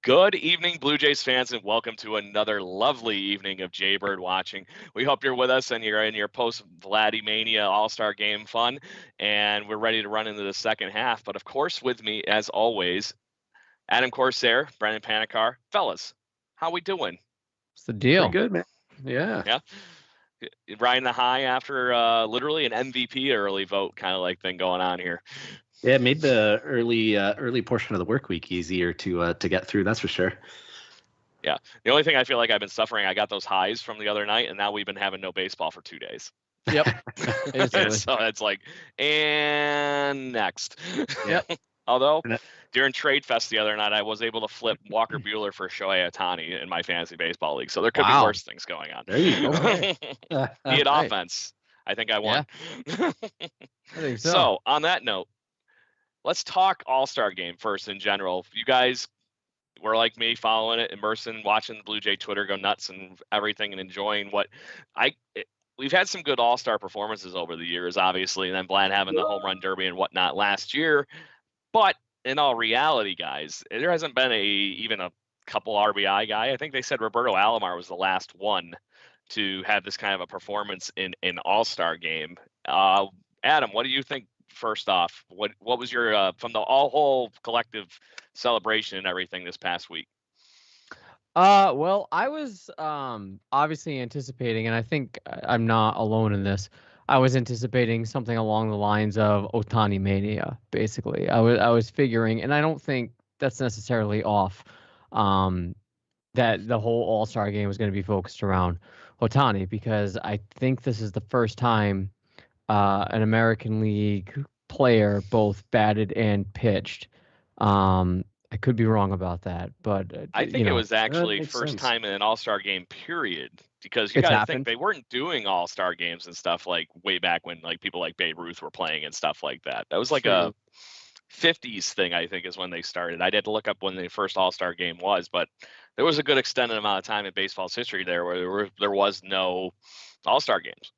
Good evening, Blue Jays fans, and welcome to another lovely evening of Jaybird watching. We hope you're with us and you're in your post-VladVP All-Star game fun, and we're ready to run into the second half. But of course, with me, as always, Adam Corsair, Brendan Panikar. Fellas, how we doing? What's the deal? Pretty good, man. Yeah. Riding the high after literally an MVP early vote kind of like thing going on here. Yeah, it made the early portion of the work week easier to get through. That's for sure. Yeah. The only thing I feel like I've been suffering, I got those highs from the other night, and now we've been having no baseball for 2 days. Yep. So it's like, and next. Yep. Although during Trade Fest the other night, I was able to flip Walker Buehler for Shohei Ohtani in my fantasy baseball league. So there could be worse things going on. There you go. Be it offense. I think I won. Yeah. I think so. So on that note, let's talk All-Star game first in general. You guys were like me, following it, immersing, watching the Blue Jay Twitter go nuts and everything, and enjoying what we've had some good All-Star performances over the years, obviously, and then Vlad having the home run derby and whatnot last year. But in all reality, guys, there hasn't been even a couple RBI guy. I think they said Roberto Alomar was the last one to have this kind of a performance in an All-Star game. Adam, what do you think? First off, what was your from the whole collective celebration and everything this past week? Well, I was obviously anticipating, and I think I'm not alone in this. I was anticipating something along the lines of Ohtani mania. Basically, I was figuring, and I don't think that's necessarily off. That the whole All-Star game was going to be focused around Ohtani, because I think this is the first time an American League player both batted and pitched. I could be wrong about that, but I think it was actually first time in an All-Star game period, because you got to think they weren't doing All-Star games and stuff like way back when like people like Babe Ruth were playing and stuff like that. That was like a 50s thing, I think, is when they started. I had to look up when the first All-Star game was, but there was a good extended amount of time in baseball's history there where there was no All-Star games.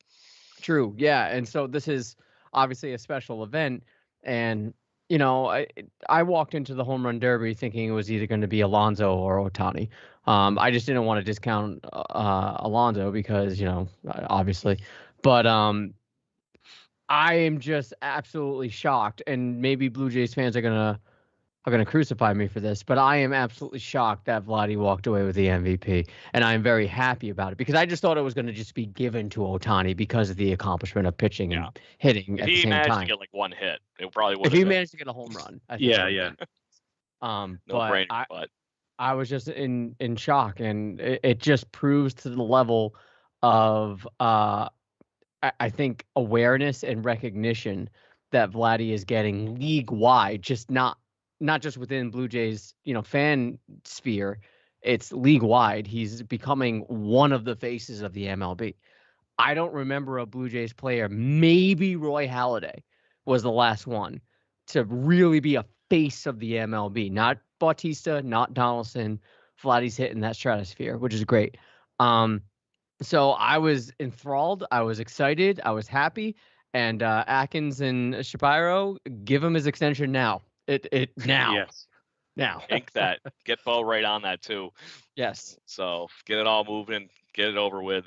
True. Yeah. And so this is obviously a special event. And, you know, I walked into the home run derby thinking it was either going to be Alonso or Ohtani. I just didn't want to discount Alonso because, you know, obviously. But I am just absolutely shocked. And maybe Blue Jays fans are gonna crucify me for this, but I am absolutely shocked that Vladdy walked away with the MVP, and I'm very happy about it, because I just thought it was going to just be given to Ohtani because of the accomplishment of pitching and hitting at the same time. If he managed to get like one hit, it probably would. If he managed to get a home run, I think yeah. But I was just in shock, and it just proves to the level of I think awareness and recognition that Vladdy is getting league wide, just not just within Blue Jays, you know, fan sphere. It's league wide. He's becoming one of the faces of the MLB. I don't remember a Blue Jays player, maybe Roy Halladay was the last one to really be a face of the MLB. Not Bautista, not Donaldson. Vladdy's hitting that stratosphere, which is great. So I was enthralled. I was excited. I was happy. And Atkins and Shapiro, give him his extension now. It now. Yes. Now. Ink that. Get Bo right on that too. Yes. So get it all moving, get it over with,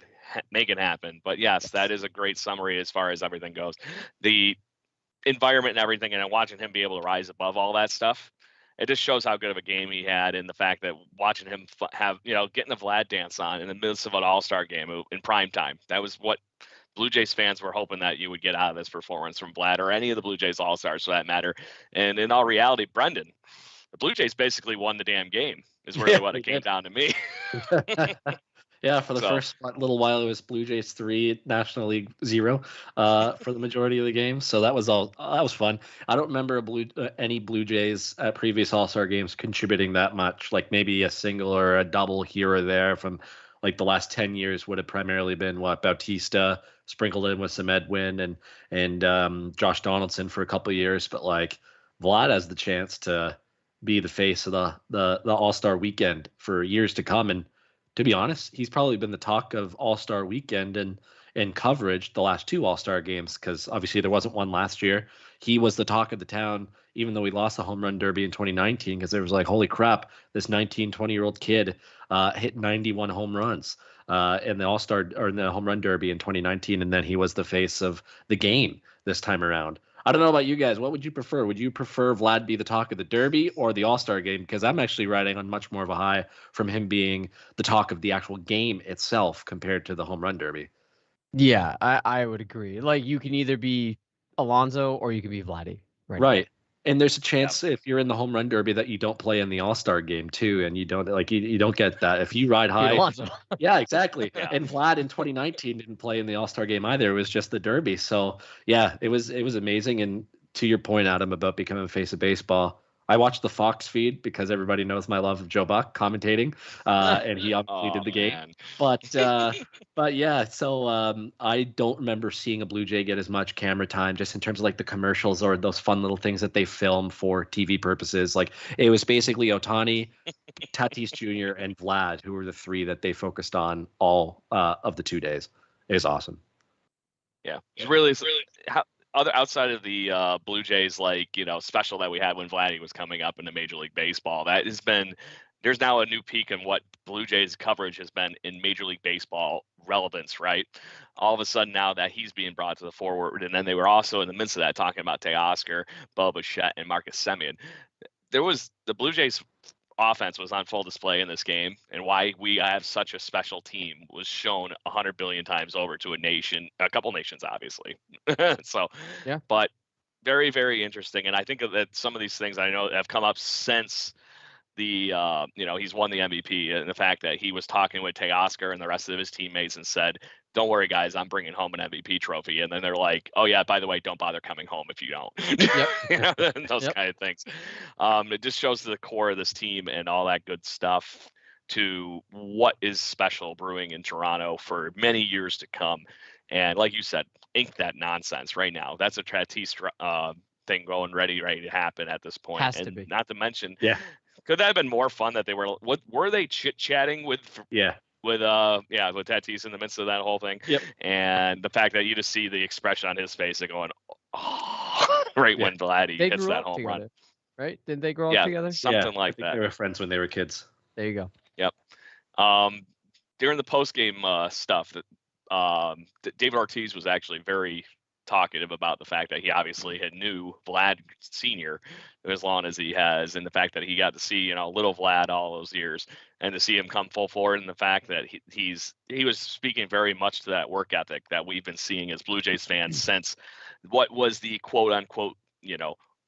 make it happen. But yes, that is a great summary as far as everything goes. The environment and everything, and watching him be able to rise above all that stuff, it just shows how good of a game he had, and the fact that watching him have, you know, getting the Vlad dance on in the midst of an All-Star game in prime time. That was what Blue Jays fans were hoping that you would get out of this performance from Vlad, or any of the Blue Jays All-Stars for that matter. And in all reality, Brendan, the Blue Jays basically won the damn game, is really what it came down to me. Yeah, for the first little while, it was Blue Jays 3, National League 0 for the majority of the game. So that was fun. I don't remember any Blue Jays at previous All-Star games contributing that much, like maybe a single or a double here or there from like the last 10 years would have primarily been Bautista, sprinkled in with some Edwin and Josh Donaldson for a couple of years. But like Vlad has the chance to be the face of the All-Star weekend for years to come. And to be honest, he's probably been the talk of All-Star weekend in coverage the last 2 All-Star games, because obviously there wasn't one last year. He was the talk of the town, even though we lost the home run derby in 2019, because there was like, holy crap, this 19, 20-year-old kid hit 91 home runs in the All-Star or in the home run derby in 2019, and then he was the face of the game this time around. I don't know about you guys. What would you prefer? Would you prefer Vlad be the talk of the Derby or the All-Star game? Because I'm actually riding on much more of a high from him being the talk of the actual game itself compared to the home run derby. Yeah, I would agree. Like, you can either be Alonso or you can be Vladdy. Right. And there's a chance if you're in the home run derby that you don't play in the All-Star game too, and you don't you don't get that if you ride high. Yeah, exactly. Yeah. And Vlad in 2019 didn't play in the All-Star game either. It was just the derby. So yeah, it was amazing. And to your point, Adam, about becoming a face of baseball, I watched the Fox feed because everybody knows my love of Joe Buck commentating, and he obviously did the game. But yeah, so I don't remember seeing a Blue Jay get as much camera time, just in terms of like the commercials or those fun little things that they film for TV purposes. Like, it was basically Ohtani, Tatis Jr., and Vlad, who were the 3 that they focused on all of the 2 days. It was awesome. Yeah, it's really outside of the Blue Jays, like, special that we had when Vladdy was coming up into Major League Baseball, that has been, there's now a new peak in what Blue Jays coverage has been in Major League Baseball relevance, right? All of a sudden now that he's being brought to the forward, and then they were also in the midst of that talking about Teoscar, Bo Bichette, and Marcus Semien. The Blue Jays offense was on full display in this game, and why we have such a special team was shown 100 billion times over to a couple nations, obviously. So, yeah. But very, very interesting, and I think that some of these things I know have come up since the he's won the MVP, and the fact that he was talking with Teoscar and the rest of his teammates and said, "Don't worry, guys, I'm bringing home an MVP trophy." And then they're like, "Oh yeah, by the way, don't bother coming home if you don't." Those kind of things. It just shows the core of this team and all that good stuff to what is special brewing in Toronto for many years to come. And like you said, ink that nonsense right now. That's a Tatis thing going ready to happen at this point. Has to be. Not to mention, could that have been more fun that they were? What were they chit-chatting with? With Tatis in the midst of that whole thing. And the fact that you just see the expression on his face, going, "Oh," right when Vladdy hits that home run. Right? Didn't they grow up together? Something like that. They were friends when they were kids. There you go. Yep. During the post-game stuff, that David Ortiz was actually very talkative about the fact that he obviously had knew Vlad Sr. as long as he has, and the fact that he got to see little Vlad all those years, and to see him come full forward, and the fact that he was speaking very much to that work ethic that we've been seeing as Blue Jays fans since what was the quote unquote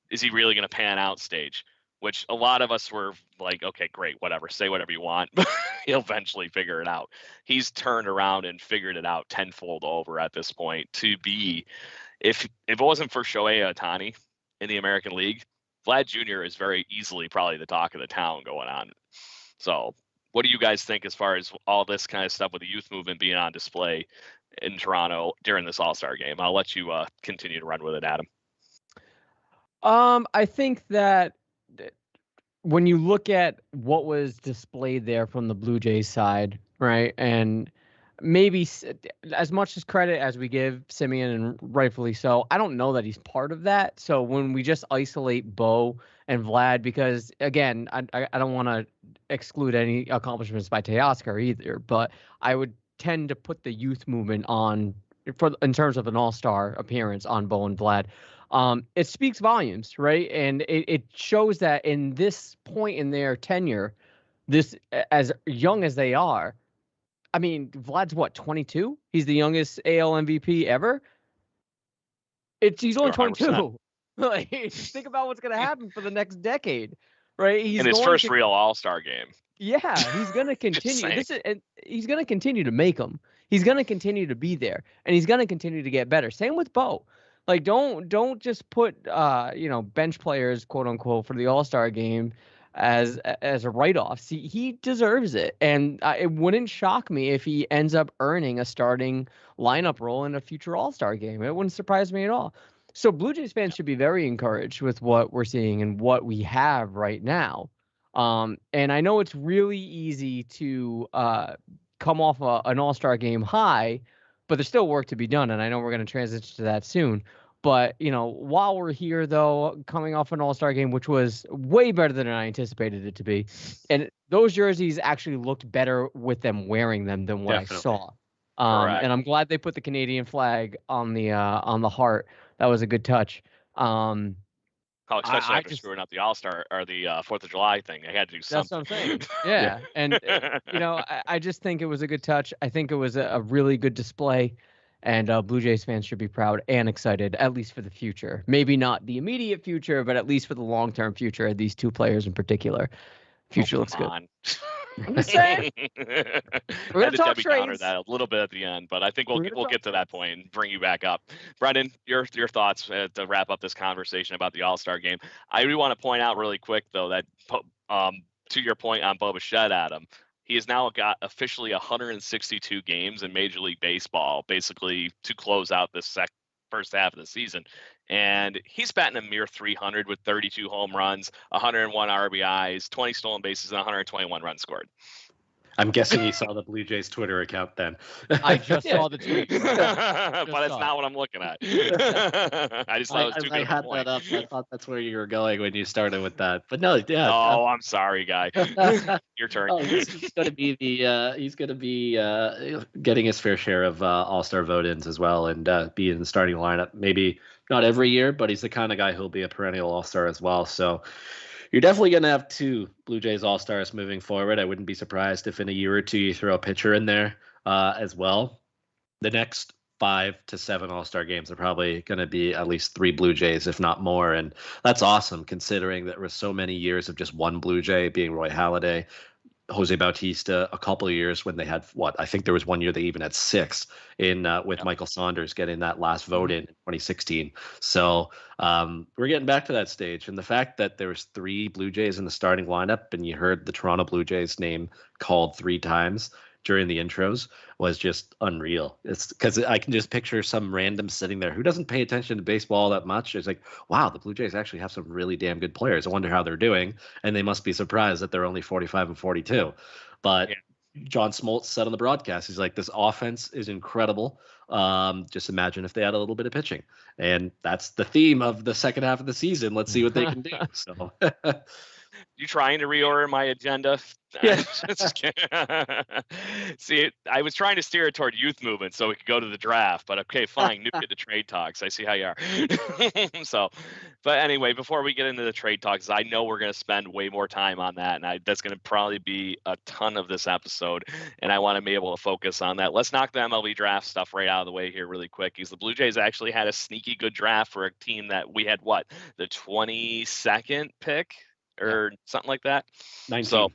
is he really going to pan out stage, which a lot of us were like, okay, great, whatever, say whatever you want, but he'll eventually figure it out. He's turned around and figured it out tenfold over at this point to be, if it wasn't for Shohei Ohtani in the American League, Vlad Jr. is very easily probably the talk of the town going on. So what do you guys think as far as all this kind of stuff with the youth movement being on display in Toronto during this All-Star game? I'll let you continue to run with it, Adam. I think that when you look at what was displayed there from the Blue Jays side, right, and maybe as much as credit as we give Semien, and rightfully so, I don't know that he's part of that. So when we just isolate Bo and Vlad, because again, I don't want to exclude any accomplishments by Teoscar either, but I would tend to put the youth movement on in terms of an all-star appearance on Bo and Vlad. It speaks volumes, right? And it shows that in this point in their tenure, this as young as they are, I mean, Vlad's what, 22? He's the youngest AL MVP ever. He's only 22. Like, think about what's going to happen for the next decade, right? He's in his first real All-Star game. Yeah, he's going to continue. He's going to continue to make them. He's going to continue to be there, and he's going to continue to get better. Same with Bo. Like, don't just put bench players, quote unquote, for the All-Star game as a write-off. See, he deserves it, and it wouldn't shock me if he ends up earning a starting lineup role in a future All-Star game. It wouldn't surprise me at all. So Blue Jays fans should be very encouraged with what we're seeing and what we have right now. And I know it's really easy to come off an All-Star game high, but there's still work to be done, and I know we're going to transition to that soon. But, while we're here, though, coming off an All-Star game, which was way better than I anticipated it to be, and those jerseys actually looked better with them wearing them than what I saw. Correct. And I'm glad they put the Canadian flag on the heart. That was a good touch. Especially after screwing up the All-Star or the 4th of July thing. They had to do something. That's what I'm saying. Yeah. And, I just think it was a good touch. I think it was a really good display. And Blue Jays fans should be proud and excited, at least for the future. Maybe not the immediate future, but at least for the long-term future of these two players in particular. Future looks good. I'm just saying. We're going to talk trades. That a little bit at the end, but I think we'll get to that point and bring you back up. Brendan, your thoughts to wrap up this conversation about the All-Star game. I do want to point out really quick, though, that to your point on Bo Bichette, Adam, he has now got officially 162 games in Major League Baseball, basically to close out this first half of the season. And he's batting a mere 300 with 32 home runs, 101 RBIs, 20 stolen bases, and 121 runs scored. I'm guessing he saw the Blue Jays Twitter account then. I just saw the tweet. But it's not what I'm looking at. I just thought it was too good I had that up. I thought that's where you were going when you started with that. But no, yeah. Oh, I'm sorry, guy. Your turn. Oh, he's going to be getting his fair share of All-Star vote-ins as well, and be in the starting lineup. Maybe not every year, but he's the kind of guy who'll be a perennial All-Star as well. So you're definitely going to have two Blue Jays All-Stars moving forward. I wouldn't be surprised if in a year or two you throw a pitcher in there as well. The next 5 to 7 All-Star games are probably going to be at least 3 Blue Jays, if not more. And that's awesome considering that there were so many years of just one Blue Jay being Roy Halladay, Jose Bautista, a couple of years when they had I think there was one year they even had 6 in with Michael Saunders getting that last vote in 2016. So we're getting back to that stage, and the fact that there was 3 Blue Jays in the starting lineup and you heard the Toronto Blue Jays name called 3 times during the intros was just unreal. It's because I can just picture some random sitting there who doesn't pay attention to baseball that much. It's like, wow, the Blue Jays actually have some really damn good players. I wonder how they're doing. And they must be surprised that they're only 45 and 42. But John Smoltz said on the broadcast, he's like, this offense is incredible. Just imagine if they had a little bit of pitching. And that's the theme of the second half of the season. Let's see what they can do. So you trying to reorder my agenda? Yeah. See, I was trying to steer it toward youth movement so we could go to the draft, but okay, fine. Get the trade talks. I see how you are. So, but anyway, before we get into the trade talks, I know we're going to spend way more time on that, and that's going to probably be a ton of this episode, and I want to be able to focus on that. Let's knock the MLB draft stuff right out of the way here really quick, because the Blue Jays actually had a sneaky good draft for a team that we had, the 22nd pick or something like that? 19. So,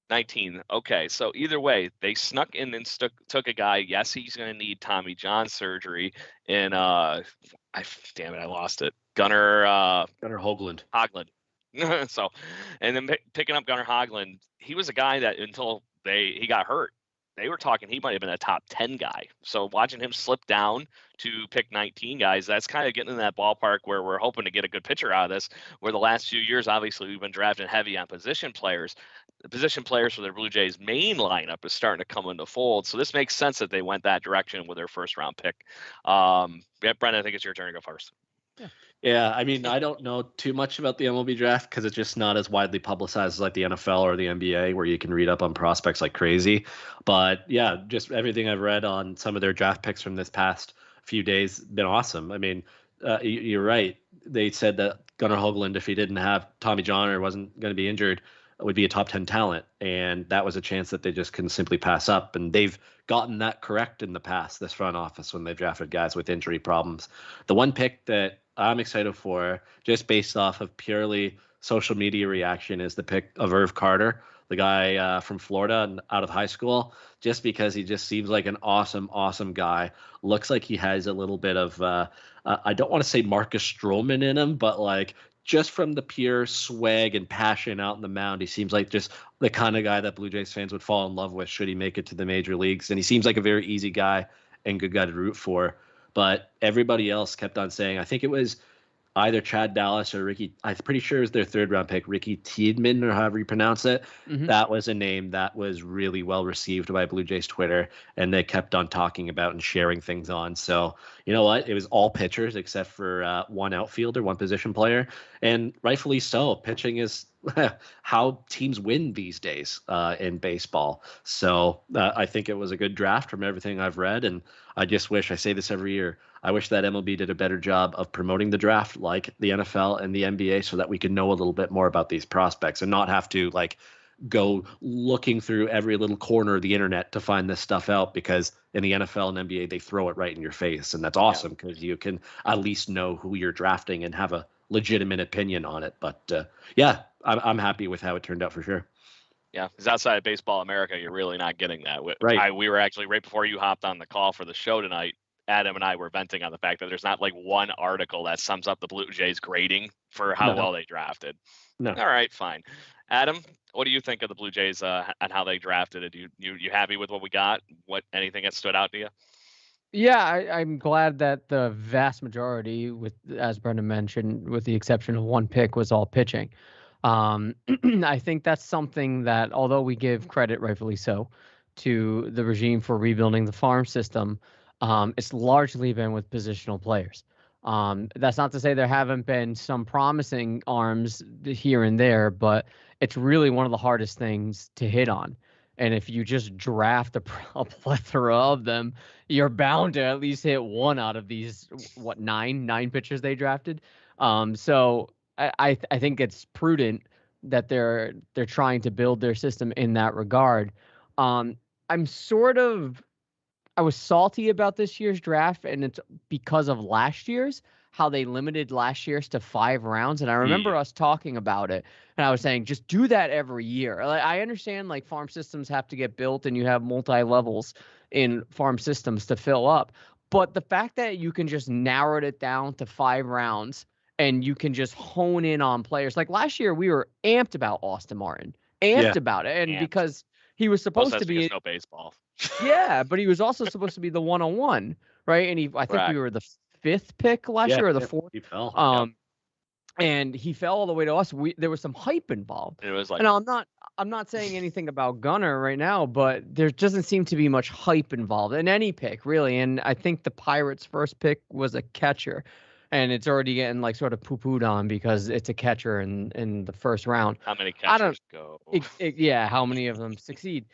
19. Okay, so either way, they snuck in and took a guy. Yes, he's going to need Tommy John surgery. And I lost it. Gunnar Hoagland. So, and then picking up Gunnar Hoagland, he was a guy that until he got hurt, they were talking he might have been a top 10 guy. So watching him slip down to pick 19 guys, that's kind of getting in that ballpark where we're hoping to get a good pitcher out of this, where the last few years, obviously, we've been drafting heavy on position players. The position players for the Blue Jays main lineup is starting to come into fold. So this makes sense that they went that direction with their first round pick. Brendan, I think it's your turn to go first. Yeah, I mean, I don't know too much about the MLB draft because it's just not as widely publicized as like the NFL or the NBA, where you can read up on prospects like crazy. But yeah, just everything I've read on some of their draft picks from this past few days been awesome. I mean, you're right. They said that Gunnar Hoagland, if he didn't have Tommy John or wasn't going to be injured, would be a top 10 talent. And that was a chance that they just couldn't simply pass up. And they've gotten that correct in the past, this front office, when they drafted guys with injury problems. The one pick that I'm excited for, just based off of purely social media reaction, is the pick of Irv Carter, the guy from Florida and out of high school, just because he just seems like an awesome guy. Looks like he has a little bit of, I don't want to say Marcus Stroman in him, but like just from the pure swag and passion out in the mound, he seems like just the kind of guy that Blue Jays fans would fall in love with should he make it to the major leagues. And he seems like a very easy guy and good guy to root for. But everybody else kept on saying, I think it was either Chad Dallas or Ricky. I'm pretty sure it was their 3rd round pick, Ricky Tiedemann, or however you pronounce it. Mhm. That was a name that was really well received by Blue Jays Twitter, and they kept on talking about and sharing things on. So you know what? It was all pitchers except for one outfielder, one position player, and rightfully so. Pitching is how teams win these days in baseball. So I think it was a good draft from everything I've read, and I just wish, I say this every year, I wish that MLB did a better job of promoting the draft like the NFL and the NBA so that we could know a little bit more about these prospects and not have to like go looking through every little corner of the internet to find this stuff out, because in the NFL and NBA they throw it right in your face, and that's awesome because you can at least know who you're drafting and have a legitimate opinion on it. But yeah, I'm happy with how it turned out for sure. Yeah, because outside of Baseball America, you're really not getting that. Right. We were actually, right before you hopped on the call for the show tonight, Adam and I were venting on the fact that there's not like one article that sums up the Blue Jays grading for how well they drafted. No. All right, fine. Adam, what do you think of the Blue Jays and how they drafted it? You happy with what we got? Anything that stood out to you? Yeah, I'm glad that the vast majority, with as Brendan mentioned, with the exception of one pick, was all pitching. I think that's something that, although we give credit, rightfully so, to the regime for rebuilding the farm system, it's largely been with positional players. That's not to say there haven't been some promising arms here and there, but it's really one of the hardest things to hit on. And if you just draft a plethora of them, you're bound to at least hit one out of these, what, nine pitchers they drafted. So I think it's prudent that they're trying to build their system in that regard. I'm I was salty about this year's draft, and it's because of last year's, how they limited last year's to 5 rounds. And I remember us talking about it, and I was saying, just do that every year. Like, I understand like farm systems have to get built and you have multi-levels in farm systems to fill up. But the fact that you can just narrow it down to 5 rounds and you can just hone in on players. Like last year, we were amped about Austin Martin, about it. And because he was supposed to be no baseball. Yeah, but he was also supposed to be the 101, right? And I think we were the 5th pick last year, or the 4th. He fell. And he fell all the way to us. There was some hype involved. It was like, and I'm not saying anything about Gunnar right now, but there doesn't seem to be much hype involved in any pick, really. And I think the Pirates' first pick was a catcher, and it's already getting like sort of poo-pooed on because it's a catcher in the first round. How many catchers go? How many of them succeed?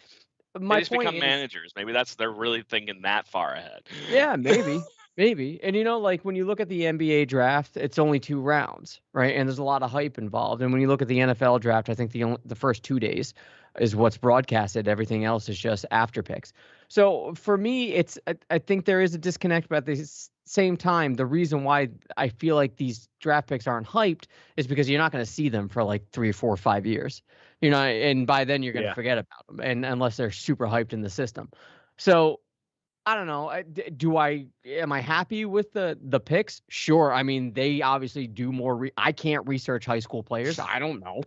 They just become managers. Maybe they're really thinking that far ahead. Yeah, maybe. And like when you look at the NBA draft, it's only 2 rounds, right? And there's a lot of hype involved. And when you look at the NFL draft, I think the first 2 days is what's broadcasted. Everything else is just after picks. So for me, I think there is a disconnect, but at the same time, the reason why I feel like these draft picks aren't hyped is because you're not going to see them for like 3 or 4 or 5 years. And by then you're going to forget about them, and unless they're super hyped in the system. So I don't know. Am I happy with the picks? Sure. I mean, they obviously do more. I can't research high school players. I don't know.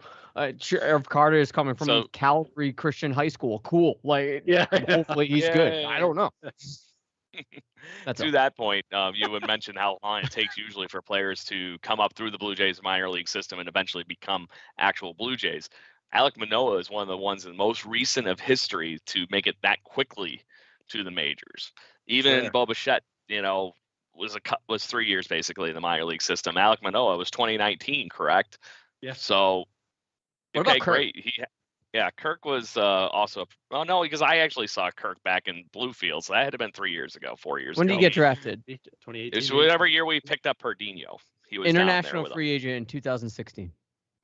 Sheriff Carter is coming from Calvary Christian High School. Cool. Like, hopefully he's good. I don't know. To that point, you would mention how long it takes usually for players to come up through the Blue Jays minor league system and eventually become actual Blue Jays. Alek Manoah is one of the ones in the most recent of history to make it that quickly to the majors. Even Bo Bichette, was 3 years basically in the minor league system. Alek Manoah was 2019, correct? Yeah. So, okay, great. Kirk was also. Oh no, because I actually saw Kirk back in Bluefield, so that had to been 3 years ago, 4 years ago. When did he get drafted? 2018. It's whatever year we picked up Perdinho. He was international free agent in 2016.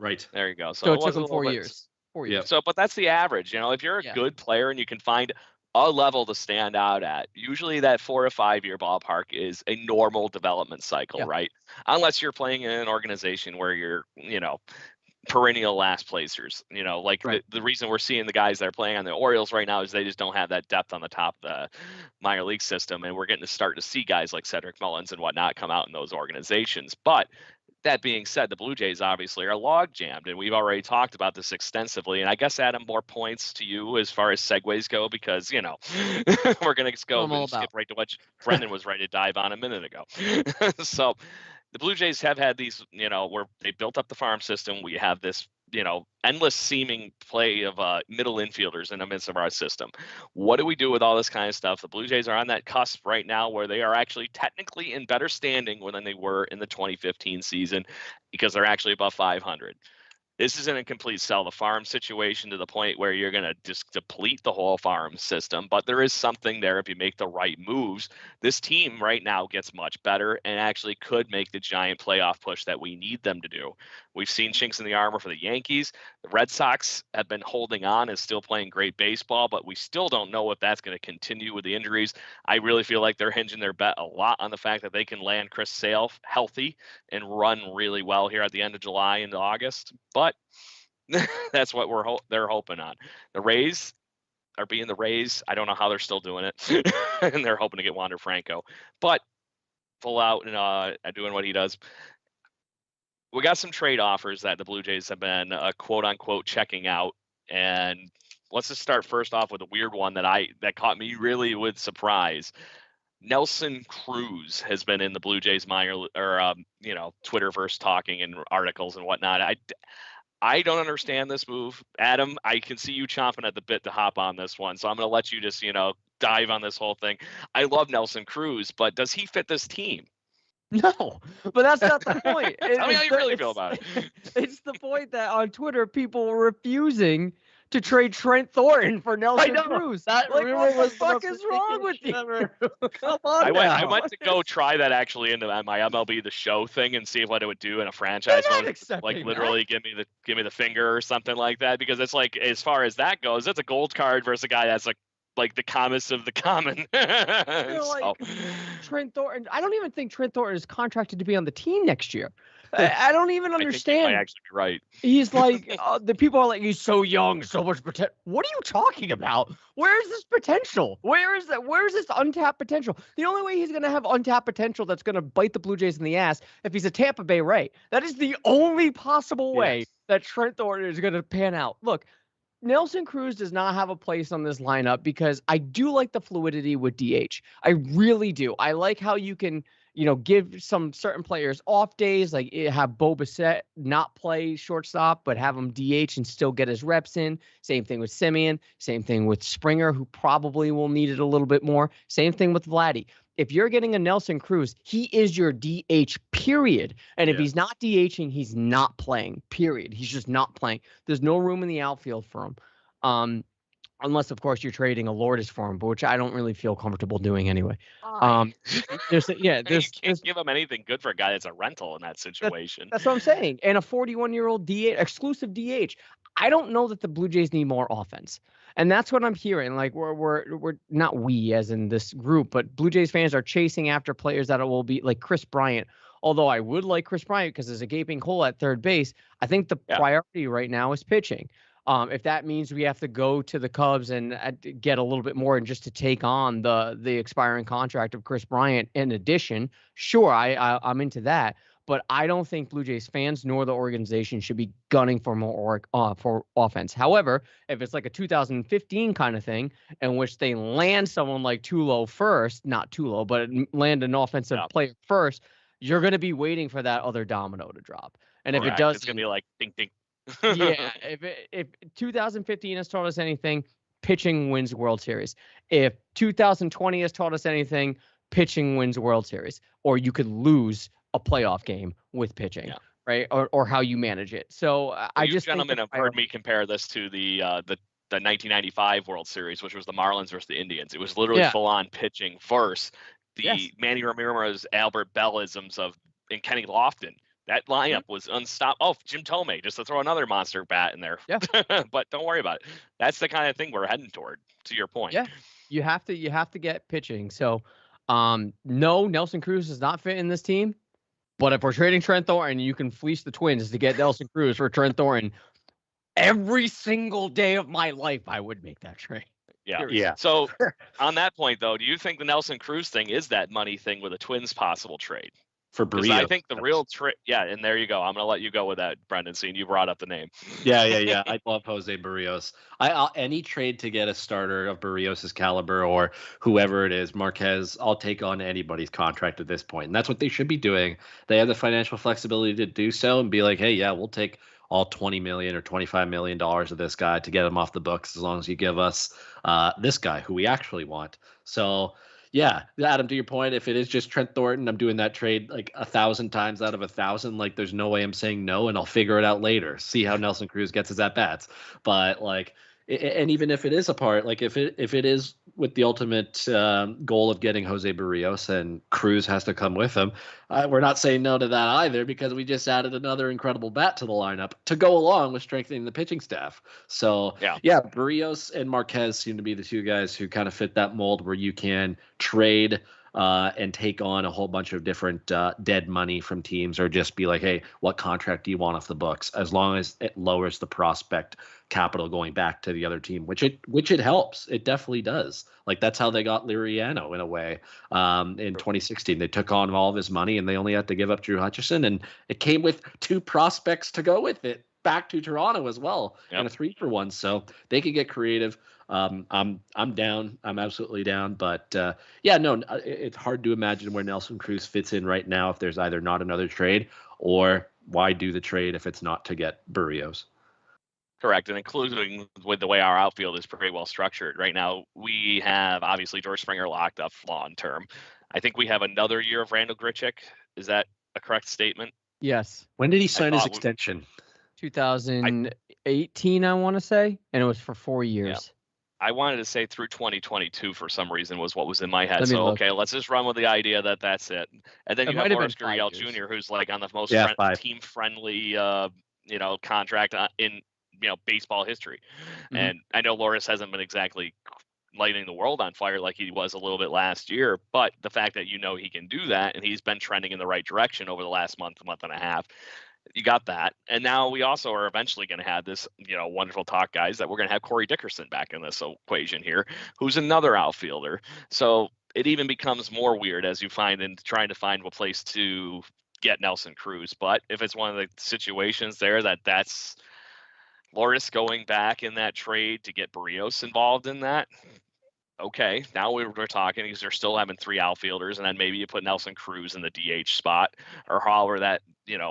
Right. There you go. So it took him 4 years. 4 years. So, but that's the average. If you're a good player and you can find a level to stand out at, usually that 4 to 5 year ballpark is a normal development cycle, right? Unless you're playing in an organization where you're, perennial last placers. The reason we're seeing the guys that are playing on the Orioles right now is they just don't have that depth on the top of the minor league system, and we're getting to start to see guys like Cedric Mullins and whatnot come out in those organizations. But that being said, the Blue Jays obviously are log jammed, and we've already talked about this extensively. And I guess, Adam, more points to you as far as segues go, because we're going to skip right to what Brendan was ready to dive on a minute ago. So the Blue Jays have had these, where they built up the farm system. We have this, endless seeming play of middle infielders in the midst of our system. What do we do with all this kind of stuff? The Blue Jays are on that cusp right now where they are actually technically in better standing than they were in the 2015 season because they're actually above 500. This isn't a complete sell the farm situation to the point where you're going to just deplete the whole farm system, but there is something there if you make the right moves. This team right now gets much better and actually could make the giant playoff push that we need them to do. We've seen chinks in the armor for the Yankees. The Red Sox have been holding on and still playing great baseball, but we still don't know if that's going to continue with the injuries. I really feel like they're hinging their bet a lot on the fact that they can land Chris Sale healthy and run really well here at the end of July into August. But that's what they're hoping on. The Rays are being the Rays. I don't know how they're still doing it, and they're hoping to get Wander Franco, but full out and doing what he does. We got some trade offers that the Blue Jays have been quote unquote checking out, and let's just start first off with a weird one that caught me really with surprise. Nelson Cruz has been in the Blue Jays minor or Twitterverse talking and articles and whatnot. I don't understand this move. Adam, I can see you chomping at the bit to hop on this one, so I'm going to let you just, dive on this whole thing. I love Nelson Cruz, but does he fit this team? No, but that's not the point. Tell me how you really feel about it. It's the point that on Twitter, people were refusing to trade Trent Thornton for Nelson Cruz. That like, what the fuck is wrong with you? Come on, I went to go try that actually into my MLB The Show thing and see what it would do in a franchise mode. Like literally give me the finger or something like that, because it's like, as far as that goes, it's a gold card versus a guy that's like the commonest of the common. Like Trent Thornton. I don't even think Trent Thornton is contracted to be on the team next year. I don't even understand. I think you might actually be right. He's like, the people are like, he's so young, so much potential. What are you talking about? Where is this potential? Where is that? Where is this untapped potential? The only way he's going to have untapped potential that's going to bite the Blue Jays in the ass if he's a Tampa Bay Ray. That is the only possible way that Trent Thornton is going to pan out. Look, Nelson Cruz does not have a place on this lineup because I do like the fluidity with DH. I really do. I like how you can, give some certain players off days, like have Bo Bichette not play shortstop, but have him DH and still get his reps in. Same thing with Simeon. Same thing with Springer, who probably will need it a little bit more. Same thing with Vladdy. If you're getting a Nelson Cruz, he is your DH, period. And if he's not DHing, he's not playing, period. He's just not playing. There's no room in the outfield for him. Unless, of course, you're trading a Lourdes for him, but which I don't really feel comfortable doing anyway. You can't give him anything good for a guy that's a rental in that situation. That's what I'm saying. And a 41-year-old DH, exclusive DH. I don't know that the Blue Jays need more offense. And that's what I'm hearing. Like we're not we as in this group, but Blue Jays fans are chasing after players that will be like Chris Bryant. Although I would like Chris Bryant because there's a gaping hole at third base. I think the priority right now is pitching. If that means we have to go to the Cubs and get a little bit more and just to take on the expiring contract of Chris Bryant in addition, sure, I'm into that. But I don't think Blue Jays fans nor the organization should be gunning for more for offense. However, if it's like a 2015 kind of thing in which they land someone like Tulo first, not Tulo, but land an offensive player first, you're going to be waiting for that other domino to drop. And if it does, it's going to be like ding, ding. If 2015 has taught us anything, pitching wins World Series. If 2020 has taught us anything, pitching wins World Series. Or you could lose a playoff game with pitching, right? Or how you manage it. So I just gentlemen have heard me compare this to the 1995 World Series, which was the Marlins versus the Indians. It was literally full on pitching versus the Manny Ramirez, Albert Bellisms and Kenny Lofton. That lineup was unstoppable. Oh, Jim Tomei, just to throw another monster bat in there. Yeah. But don't worry about it. That's the kind of thing we're heading toward, to your point. Yeah. You have to get pitching. So no, Nelson Cruz does not fit in this team. But if we're trading Trent Thornton, you can fleece the Twins to get Nelson Cruz for Trent Thornton. Every single day of my life, I would make that trade. Yeah. So on that point, though, do you think the Nelson Cruz thing is that money thing with a Twins possible trade? for Because I Barrios. think the real trick, and there you go. I'm going to let you go with that, Brendan, seeing you brought up the name. Yeah. I love Jose Barrios. Any trade to get a starter of Barrios' caliber or whoever it is, Marquez, I'll take on anybody's contract at this point. And that's what they should be doing. They have the financial flexibility to do so and be like, hey, yeah, we'll take all $20 million or $25 million of this guy to get him off the books as long as you give us this guy who we actually want. So, yeah, Adam, to your point, if it is just Trent Thornton, I'm doing that trade like 1,000 times out of 1,000. Like, there's no way I'm saying no, and I'll figure it out later. See how Nelson Cruz gets his at bats. But like, and even if it is a part, like if it is with the ultimate goal of getting Jose Barrios and Cruz has to come with him, we're not saying no to that either because we just added another incredible bat to the lineup to go along with strengthening the pitching staff. So yeah, Barrios and Marquez seem to be the two guys who kind of fit that mold where you can trade and take on a whole bunch of different dead money from teams, or just be like, hey, what contract do you want off the books? As long as it lowers the prospect capital going back to the other team, which it helps. It definitely does. Like, that's how they got Liriano in a way. In 2016, they took on all of his money and they only had to give up Drew Hutchison, and it came with 2 prospects to go with it back to Toronto as well, and a 3-for-1. So they could get creative. I'm down. I'm absolutely down. But it's hard to imagine where Nelson Cruz fits in right now if there's either not another trade, or why do the trade if it's not to get Barrios. Correct, and including with the way our outfield is pretty well structured right now, we have obviously George Springer locked up long term. I think we have another year of Randall Grichuk. Is that a correct statement? Yes. When did he sign his extension? 2018, I want to say, and it was for 4 years. Yeah. I wanted to say through 2022 for some reason was what was in my head. So, okay, let's just run with the idea that that's it. And then you have Loris Gurriel Jr., who's like on the most team-friendly, contract in baseball history. Mm-hmm. And I know Loris hasn't been exactly lighting the world on fire like he was a little bit last year, but the fact that he can do that, and he's been trending in the right direction over the last month and a half, you got that. And now we also are eventually going to have this, wonderful talk, guys, that we're going to have Corey Dickerson back in this equation here, who's another outfielder. So it even becomes more weird as you find in trying to find a place to get Nelson Cruz. But if it's one of the situations there that's Loris going back in that trade to get Barrios involved in that, okay, now we're talking, because they're still having 3 outfielders, and then maybe you put Nelson Cruz in the DH spot, or however that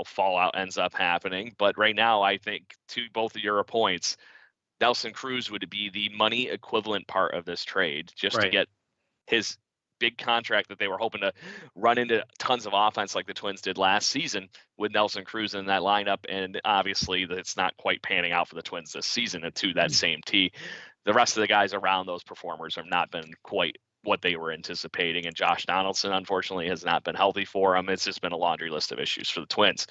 fallout ends up happening. But right now, I think, to both of your points, Nelson Cruz would be the money equivalent part of this trade, just to get his big contract that they were hoping to run into tons of offense like the Twins did last season with Nelson Cruz in that lineup. And obviously it's not quite panning out for the Twins this season to that same T. The rest of the guys around those performers have not been quite what they were anticipating. And Josh Donaldson, unfortunately, has not been healthy for them. It's just been a laundry list of issues for the Twins.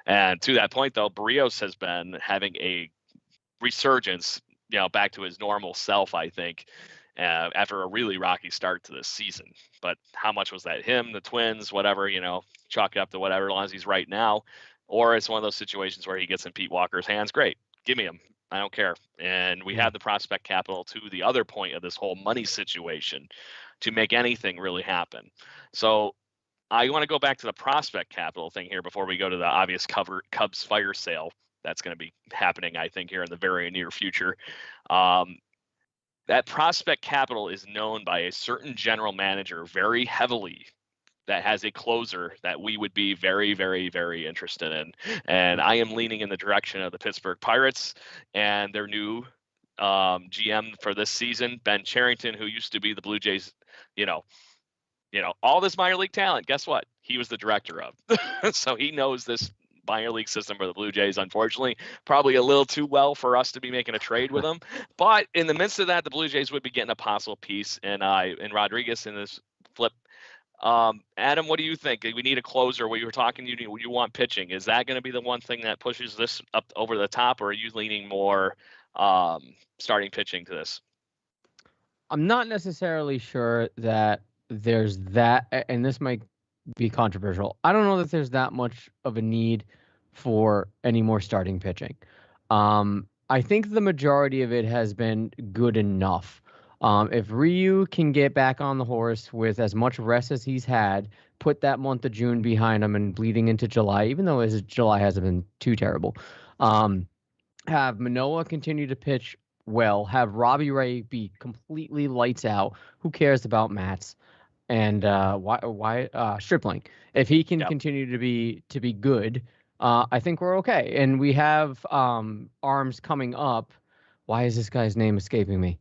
And to that point, though, Barrios has been having a resurgence, back to his normal self, I think, after a really rocky start to this season. But how much was that him, the Twins, whatever, chalk it up to whatever, as long as he's right now? Or it's one of those situations where he gets in Pete Walker's hands. Great, give me him. I don't care. And we have the prospect capital, to the other point of this whole money situation, to make anything really happen. So I want to go back to the prospect capital thing here before we go to the obvious Cubs fire sale that's going to be happening, I think, here in the very near future. That prospect capital is known by a certain general manager very heavily, that has a closer that we would be very, very, very interested in. And I am leaning in the direction of the Pittsburgh Pirates and their new GM for this season, Ben Cherington, who used to be the Blue Jays, all this minor league talent. Guess what? He was the director of. So he knows this minor league system for the Blue Jays, unfortunately, probably a little too well for us to be making a trade with them. But in the midst of that, the Blue Jays would be getting a possible piece in Rodriguez in this flip. Adam, what do you think? We need a closer. We were talking, you want pitching. Is that going to be the one thing that pushes this up over the top, or are you leaning more starting pitching to this? I'm not necessarily sure that there's that, and this might be controversial. I don't know that there's that much of a need for any more starting pitching. I think the majority of it has been good enough. If Ryu can get back on the horse with as much rest as he's had, put that month of June behind him and bleeding into July, even though his July hasn't been too terrible. Have Manoah continue to pitch well, have Robbie Ray be completely lights out. Who cares about Mats and Stripling? If he can continue to be good, I think we're okay. And we have arms coming up. Why is this guy's name escaping me?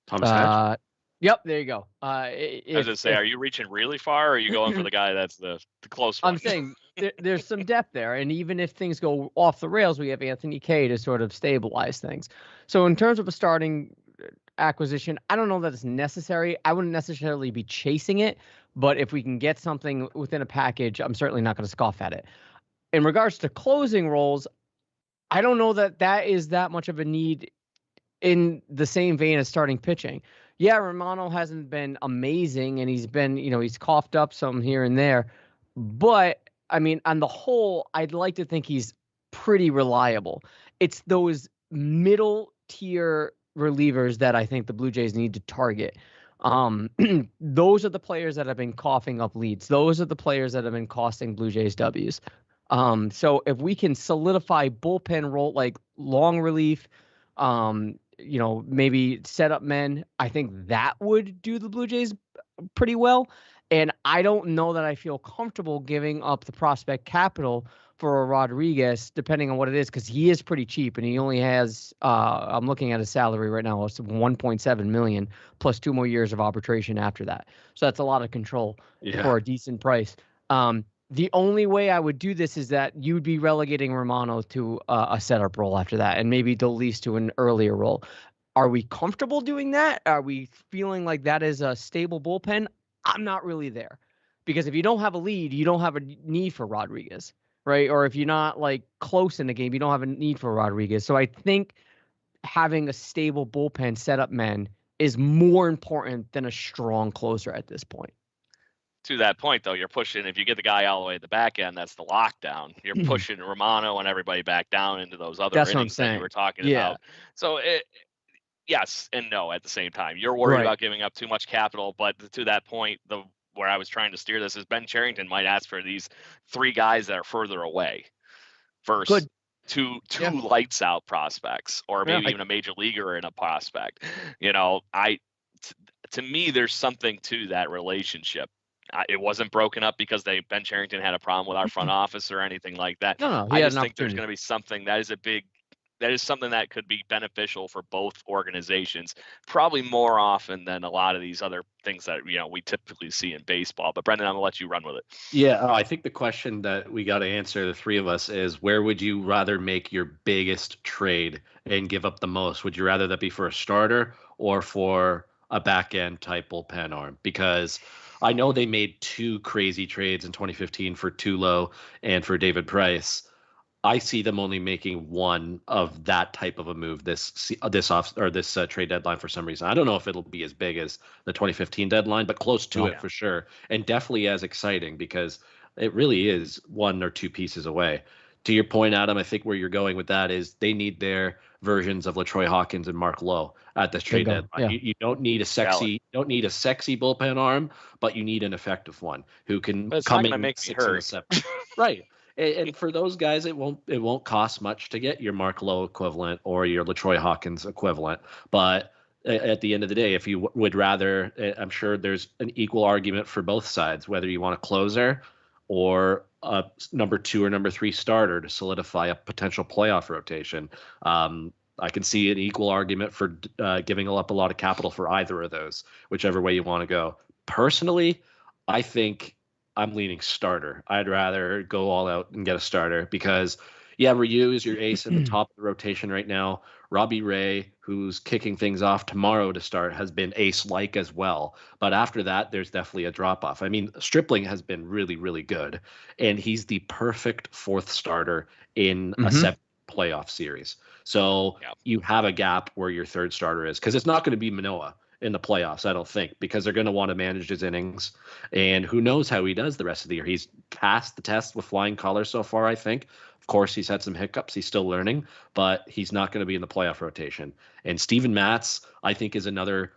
Thomas Hatch? Yep, there you go. I was gonna say, are you reaching really far, or are you going for the guy that's the close one? I'm saying there's some depth there, and even if things go off the rails, we have Anthony Kay to sort of stabilize things. So in terms of a starting acquisition, I don't know that it's necessary. I wouldn't necessarily be chasing it, but if we can get something within a package, I'm certainly not going to scoff at it. In regards to closing roles, I don't know that is that much of a need in the same vein as starting pitching. Yeah, Romano hasn't been amazing, and he's been, he's coughed up some here and there. But, I mean, on the whole, I'd like to think he's pretty reliable. It's those middle-tier relievers that I think the Blue Jays need to target. Those are the players that have been coughing up leads. Those are the players that have been costing Blue Jays W's. So if we can solidify bullpen role, like long relief, maybe set up men, I think that would do the Blue Jays pretty well. And I don't know that I feel comfortable giving up the prospect capital for a Rodriguez, depending on what it is, because he is pretty cheap and he only has, I'm looking at his salary right now, it's $1.7 million plus 2 more years of arbitration after that. So that's a lot of control for a decent price. The only way I would do this is that you'd be relegating Romano to a setup role after that, and maybe Dolis to an earlier role. Are we comfortable doing that? Are we feeling like that is a stable bullpen? I'm not really there, because if you don't have a lead, you don't have a need for Rodriguez, right? Or if you're not like close in the game, you don't have a need for Rodriguez. So I think having a stable bullpen setup men is more important than a strong closer at this point. To that point, though, you're pushing, if you get the guy all the way at the back end, that's the lockdown. You're pushing Romano and everybody back down into those other innings that you were talking about. So yes and no at the same time. You're worried about giving up too much capital, but to that point, where I was trying to steer this is Ben Cherington might ask for these 3 guys that are further away versus two lights out prospects, or maybe even a major leaguer in a prospect. To me, there's something to that relationship. It wasn't broken up because Ben Cherington had a problem with our front office or anything like that. No, I just think there's going to be something that is something that could be beneficial for both organizations, probably more often than a lot of these other things that we typically see in baseball. But Brendan, I'm gonna let you run with it. Yeah, I think the question that we got to answer, the 3 of us, is where would you rather make your biggest trade and give up the most? Would you rather that be for a starter or for a back end type bullpen arm? Because I know they made 2 crazy trades in 2015 for Tulo and for David Price. I see them only making one of that type of a move this trade deadline for some reason. I don't know if it'll be as big as the 2015 deadline, but close to it for sure, and definitely as exciting because it really is 1 or 2 pieces away. To your point, Adam, I think where you're going with that is they need their versions of LaTroy Hawkins and Mark Lowe at this trade deadline. Yeah. You don't need a sexy bullpen arm, but you need an effective one who can come in and make 6 or 7. Right. And for those guys, it won't cost much to get your Mark Lowe equivalent or your LaTroy Hawkins equivalent. But at the end of the day, if you would rather, I'm sure there's an equal argument for both sides, whether you want a closer or a number 2 or number 3 starter to solidify a potential playoff rotation. I can see an equal argument for giving up a lot of capital for either of those, whichever way you want to go. Personally, I think I'm leaning starter. I'd rather go all out and get a starter because, Ryu is your ace at the top of the rotation right now. Robbie Ray, who's kicking things off tomorrow to start, has been ace-like as well. But after that, there's definitely a drop-off. I mean, Stripling has been really, really good, and he's the perfect 4th starter in a 7 playoff series. So you have a gap where your 3rd starter is, because it's not going to be Manoah in the playoffs, I don't think, because they're going to want to manage his innings, and who knows how he does the rest of the year. He's passed the test with flying colors so far, I think, Of course, he's had some hiccups. He's still learning, but he's not going to be in the playoff rotation. And Steven Matz, I think, is another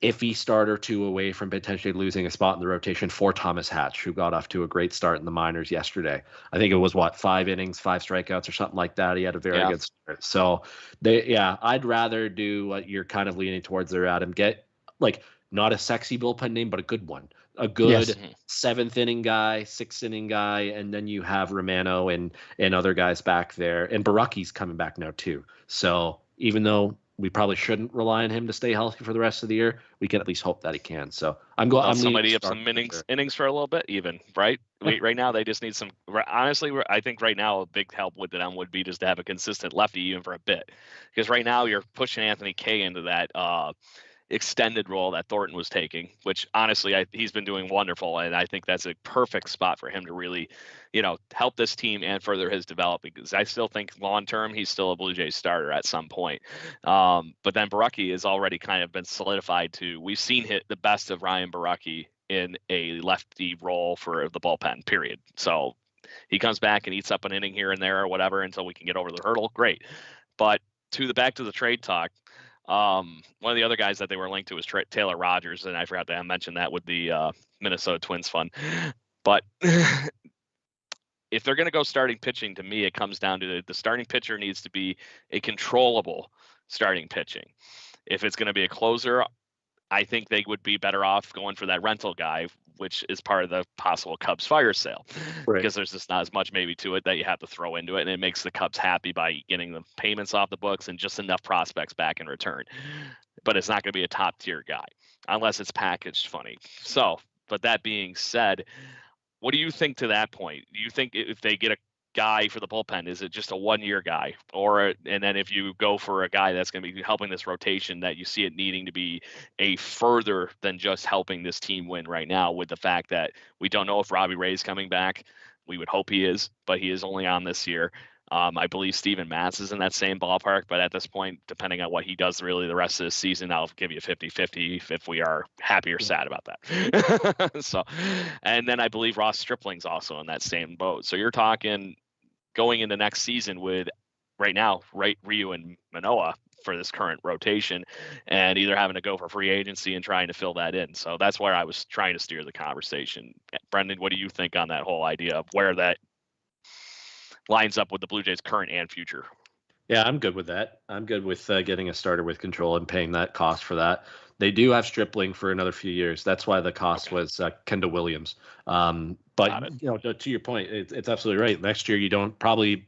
iffy start or two away from potentially losing a spot in the rotation for Thomas Hatch, who got off to a great start in the minors yesterday. I think it was 5 innings, 5 strikeouts or something like that. He had a very good start. So I'd rather do what you're kind of leaning towards there, Adam. Get like not a sexy bullpen name, but a good one. A good 7th inning guy, 6th inning guy, and then you have Romano and other guys back there. And Baraki's coming back now too. So even though we probably shouldn't rely on him to stay healthy for the rest of the year, we can at least hope that he can. So I'm somebody up some innings for a little bit, even, right? Right now they just need some. Honestly, I think right now a big help with them would be just to have a consistent lefty even for a bit, because right now you're pushing Anthony Kay into that extended role that Thornton was taking, which honestly he's been doing wonderful, and I think that's a perfect spot for him to really, help this team and further his development, because I still think long term he's still a Blue Jays starter at some point. But then Baraki has already kind of been solidified to, we've seen the best of Ryan Baraki in a lefty role for the bullpen, period. So he comes back and eats up an inning here and there or whatever until we can get over the hurdle. Great. But back to the trade talk. One of the other guys that they were linked to was Taylor Rogers, and I forgot to mention that with the Minnesota Twins fund. But if they're going to go starting pitching, to me, it comes down to the starting pitcher needs to be a controllable starting pitching. If it's going to be a closer, I think they would be better off going for that rental guy, which is part of the possible Cubs fire sale, because there's just not as much maybe to it that you have to throw into it. And it makes the Cubs happy by getting the payments off the books and just enough prospects back in return. But it's not going to be a top tier guy unless it's packaged funny. So, but that being said, what do you think to that point? Do you think if they get a guy for the bullpen, is it just a 1-year guy, and then if you go for a guy that's going to be helping this rotation, that you see it needing to be a further than just helping this team win right now, with the fact that we don't know if Robbie Ray's coming back? We would hope he is, but he is only on this year. I believe Steven Matz is in that same ballpark, but at this point, depending on what he does really the rest of the season, I'll give you 50-50 if we are happy or sad about that. So, and then I believe Ross Stripling's also in that same boat. So you're talking going into next season with right now, Ryu and Manoah for this current rotation, and either having to go for free agency and trying to fill that in. So that's where I was trying to steer the conversation. Brendan, what do you think on that whole idea of where that lines up with the Blue Jays' current and future? Yeah, I'm good with that. I'm good with getting a starter with control and paying that cost for that. They do have Stripling for another few years. That's why the cost was Kendall Williams. But to your point, it's absolutely right. Next year, you don't probably.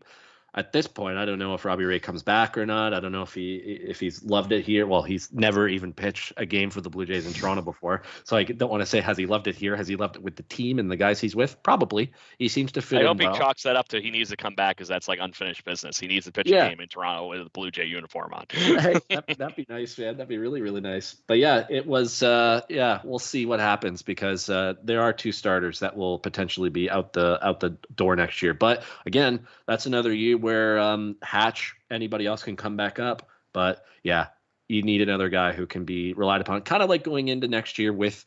At this point, I don't know if Robbie Ray comes back or not. I don't know if he's loved it here. Well, he's never even pitched a game for the Blue Jays in Toronto before. So I don't want to say, has he loved it here? Has he loved it with the team and the guys he's with? Probably. He seems to fit in well. I hope he chalks that up to he needs to come back, because that's like unfinished business. He needs to pitch a game in Toronto with a Blue Jay uniform on. Hey, that'd be nice, man. That'd be really, really nice. But yeah, it was, we'll see what happens, because there are 2 starters that will potentially be out the door next year. But again, that's another year where Hatch, anybody else can come back up. But yeah, you need another guy who can be relied upon, kind of like going into next year with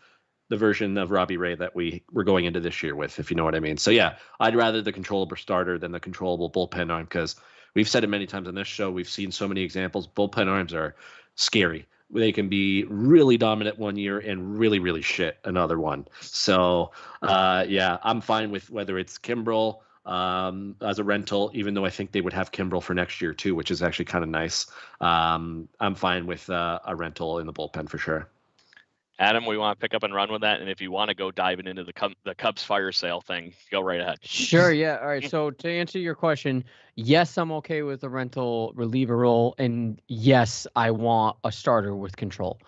the version of Robbie Ray that we were going into this year with, if you know what I mean. So yeah, I'd rather the controllable starter than the controllable bullpen arm, because we've said it many times on this show. We've seen so many examples. Bullpen arms are scary. They can be really dominant 1 year and really, really shit another one. So yeah, I'm fine with whether it's Kimbrel as a rental, even though I think they would have Kimbrel for next year too, which is actually kind of nice. I'm fine with a rental in the bullpen for sure. Adam, we want to pick up and run with that, and if you want to go diving into the Cubs fire sale thing, go right ahead. Sure, yeah. All right, so to answer your question, yes, I'm okay with the rental reliever role, and yes, I want a starter with control.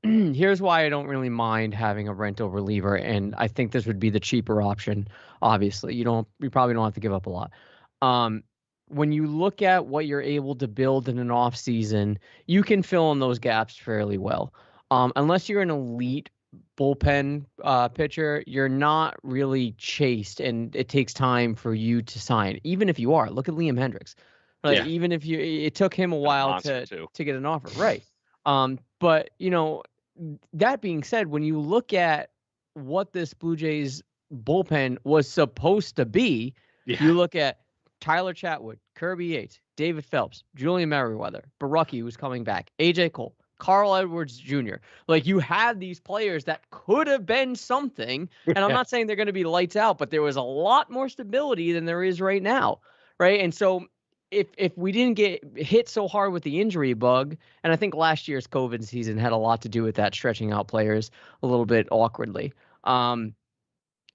Here's why I don't really mind having a rental reliever, and I think this would be the cheaper option. Obviously, you probably don't have to give up a lot. When you look at what you're able to build in an off season, you can fill in those gaps fairly well. Unless you're an elite bullpen pitcher, you're not really chased, and it takes time for you to sign. Even if you are, look at Liam Hendricks. Right? Yeah. Even if it took him a while to get an offer, right? But that being said, when you look at what this Blue Jays bullpen was supposed to be, you look at Tyler Chatwood, Kirby Yates, David Phelps, Julian Merriweather, Barucki, who's coming back, AJ Cole, Carl Edwards Jr. Like, you had these players that could have been something. And I'm not saying they're going to be lights out, but there was a lot more stability than there is right now. Right. And so if we didn't get hit so hard with the injury bug, and I think last year's COVID season had a lot to do with that, stretching out players a little bit awkwardly.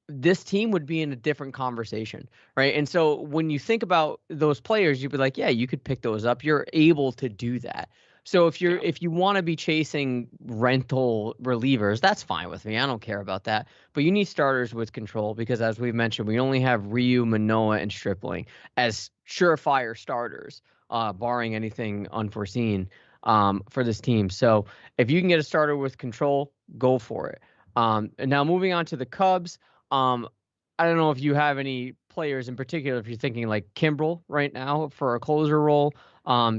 This team would be in a different conversation, right? And so when you think about those players, you'd be like, yeah, you could pick those up. You're able to do that. So if you want to be chasing rental relievers, that's fine with me. I don't care about that. But you need starters with control because, as we mentioned, we only have Ryu, Manoah, and Stripling as surefire starters, barring anything unforeseen for this team. So if you can get a starter with control, go for it. And now moving on to the Cubs. I don't know if you have any players in particular, if you're thinking like Kimbrel right now for a closer role.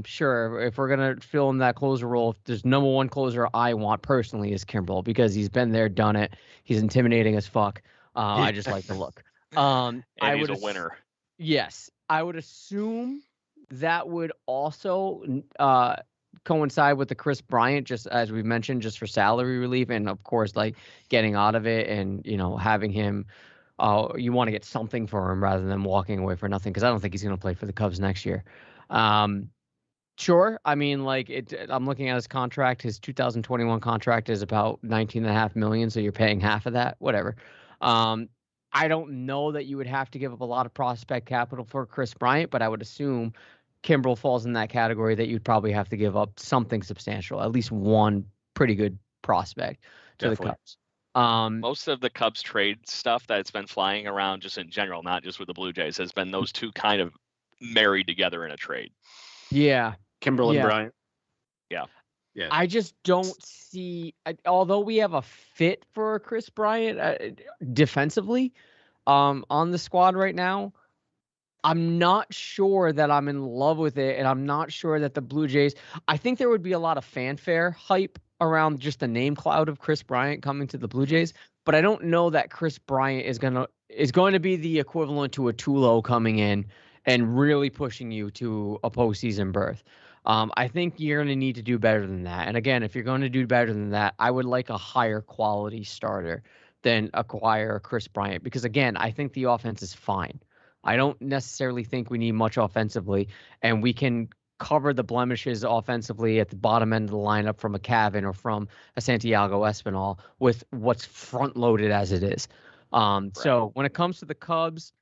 Sure, if we're going to fill in that closer role, if there's number one closer I want personally is Kimbrel because he's been there, done it. He's intimidating as fuck. I just like the look. And he's a winner. Yes. I would assume that would also coincide with the Chris Bryant, just as we mentioned, just for salary relief, and of course, like getting out of it and having him. You want to get something for him rather than walking away for nothing, because I don't think he's going to play for the Cubs next year. Sure, I mean, I'm looking at his contract. His 2021 contract is about $19.5 million, so you're paying half of that. Whatever. I don't know that you would have to give up a lot of prospect capital for Chris Bryant, but I would assume Kimbrel falls in that category that you'd probably have to give up something substantial, at least one pretty good prospect to the Cubs. Most of the Cubs trade stuff that's been flying around just in general, not just with the Blue Jays, has been those two kind of married together in a trade. Yeah. Kimbrel and Bryant. Yeah. Yeah. I just don't see, although we have a fit for Chris Bryant defensively on the squad right now, I'm not sure that I'm in love with it, and I'm not sure that the Blue Jays, I think there would be a lot of fanfare hype around just the name cloud of Chris Bryant coming to the Blue Jays, but I don't know that Chris Bryant is going to be the equivalent to a Tulo coming in and really pushing you to a postseason berth. I think you're going to need to do better than that. And again, if you're going to do better than that, I would like a higher quality starter than acquire Chris Bryant, because again, I think the offense is fine. I don't necessarily think we need much offensively, and we can cover the blemishes offensively at the bottom end of the lineup from a Cavan or from a Santiago Espinal with what's front loaded as it is. So when it comes to the Cubs,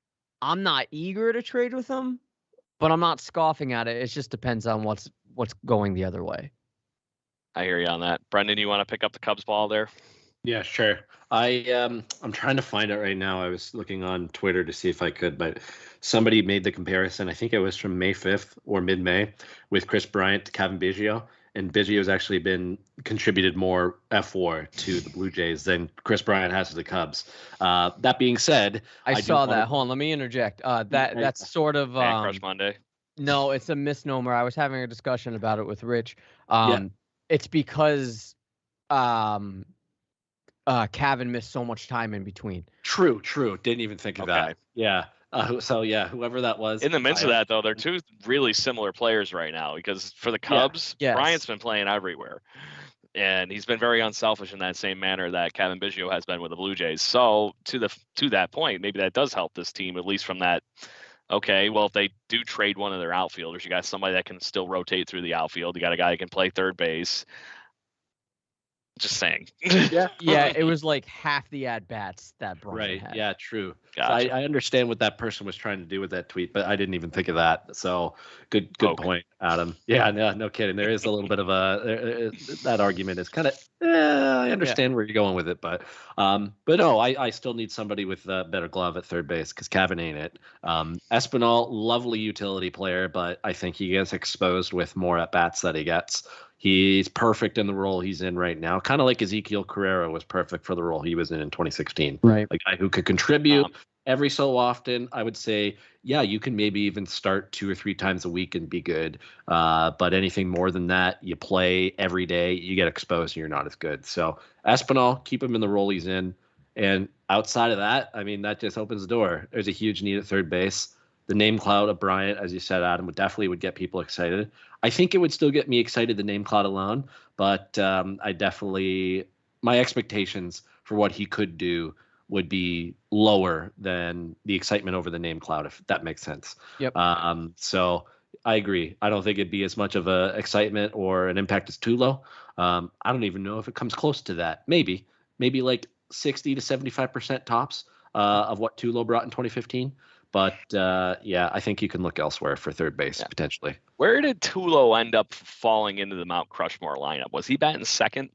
I'm not eager to trade with them, but I'm not scoffing at it. It just depends on what's going the other way. I hear you on that. Brendan, you want to pick up the Cubs ball there? Yeah, sure. I'm trying to find it right now. I was looking on Twitter to see if I could, but somebody made the comparison. I think it was from May 5th or mid-May with Chris Bryant to Kevin Biggio, and Biggio's actually been contributed more F4 to the Blue Jays than Chris Bryant has to the Cubs. That being said, I saw that. Hold on, let me interject. That's sort of Crush Monday. No, it's a misnomer. I was having a discussion about it with Rich. It's because Cavan missed so much time in between. True. Didn't even think of that. Yeah. Whoever that was. In the midst of that, though, they're two really similar players right now, because for the Cubs, Bryant's been playing everywhere. And he's been very unselfish in that same manner that Kevin Biggio has been with the Blue Jays. So to that point, maybe that does help this team, at least from that. Okay, well, if they do trade one of their outfielders, you got somebody that can still rotate through the outfield. You got a guy who can play third base. Just saying. Yeah, it was like half the at-bats that Bryant had. Yeah, true. Gotcha. So I understand what that person was trying to do with that tweet, but I didn't even think of that. So good point, Adam. Yeah, no kidding. There is a little bit of that argument is kind of, I understand where you're going with it, but no, I still need somebody with a better glove at third base, because Cavan ain't it. Espinal, lovely utility player, but I think he gets exposed with more at-bats that he gets. He's perfect in the role he's in right now, kind of like Ezekiel Carrera was perfect for the role he was in 2016. Right. A guy who could contribute every so often. I would say, you can maybe even start 2 or 3 times a week and be good. But anything more than that, you play every day, you get exposed and you're not as good. So Espinal, keep him in the role he's in. And outside of that, I mean, that just opens the door. There's a huge need at third base. the name cloud of Bryant, as you said, Adam, would get people excited. I think it would still get me excited, the name cloud alone, but my expectations for what he could do would be lower than the excitement over the name cloud, if that makes sense. Yep. So I agree. I don't think it'd be as much of a excitement or an impact as Tulo. I don't even know if it comes close to that. Maybe like 60 to 75% tops of what Tulo brought in 2015. But I think you can look elsewhere for third base potentially. Where did Tulo end up falling into the Mount Crushmore lineup? Was he batting second?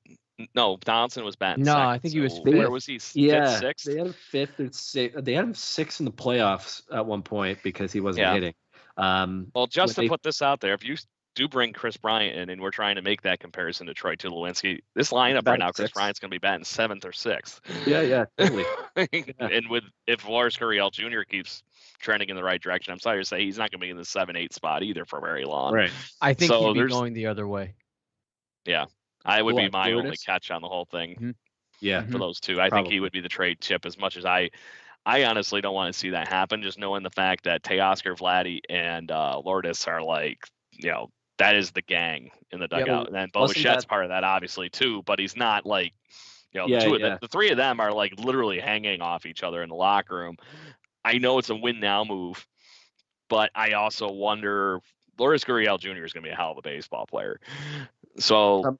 No, Donaldson was batting second. I think he was fifth. Where was he? Fifth, sixth? They had him fifth or sixth. They had him sixth in the playoffs at one point because he wasn't hitting. Well, just to put this out there, if you do bring Chris Bryant in, and we're trying to make that comparison to Troy Tulowitzki, this lineup right now, Chris Bryant's going to be batting seventh or sixth. Yeah, totally. And if Loris Gurriel Jr. keeps trending in the right direction, I'm sorry to say he's not going to be in the 7-8 spot either for very long. Right. I think he'd be going the other way. Yeah, I would be my only catch on the whole thing. Mm-hmm. Yeah, for those two, I think he would be the trade chip. As much as I honestly don't want to see that happen. Just knowing the fact that Teoscar, Vladdy, and Lourdes are like, that is the gang in the dugout, and then Bo Bichette's part of that obviously too. But he's not like, the three of them are like literally hanging off each other in the locker room. I know it's a win now move, but I also wonder. Loris Gurriel Jr. is going to be a hell of a baseball player. So,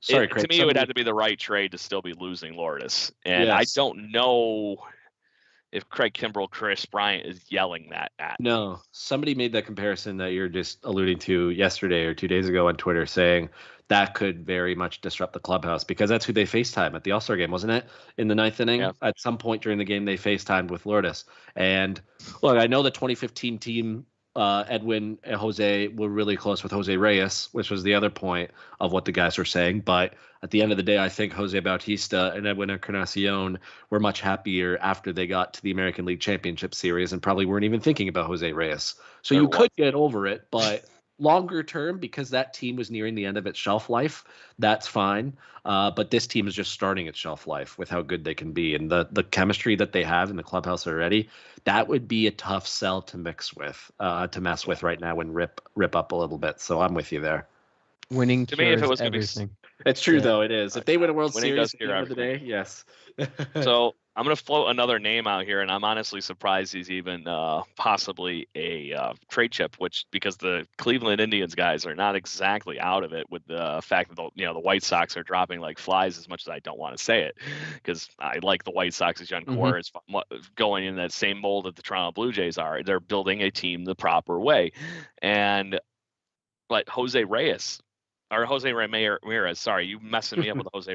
Craig, to me, it would have to be the right trade to still be losing Lourdes. And I don't know if Craig Kimbrell, Chris Bryant is yelling that at. No, somebody made that comparison that you're just alluding to yesterday or 2 days ago on Twitter, saying that could very much disrupt the clubhouse because that's who they FaceTime at the All-Star game, wasn't it? In the ninth inning, at some point during the game, they FaceTimed with Lourdes. And look, I know the 2015 team, Edwin and Jose were really close with Jose Reyes, which was the other point of what the guys were saying. But at the end of the day, I think Jose Bautista and Edwin Encarnacion were much happier after they got to the American League Championship Series and probably weren't even thinking about Jose Reyes. So you could get over it, but longer term, because that team was nearing the end of its shelf life, that's fine. But this team is just starting its shelf life with how good they can be. And the chemistry that they have in the clubhouse already, that would be a tough sell to mess with right now and rip up a little bit. So I'm with you there. Winning to me, if it was everything. It's true, though. It is. If they win a World Series at the end of the day, yes. So I'm going to float another name out here, and I'm honestly surprised he's even possibly a trade chip, because the Cleveland Indians guys are not exactly out of it with the fact that the White Sox are dropping like flies, as much as I don't want to say it, because I like the White Sox as young core is going in that same mold that the Toronto Blue Jays are. They're building a team the proper way, but Jose Ramirez. Sorry, you messing me up with the Jose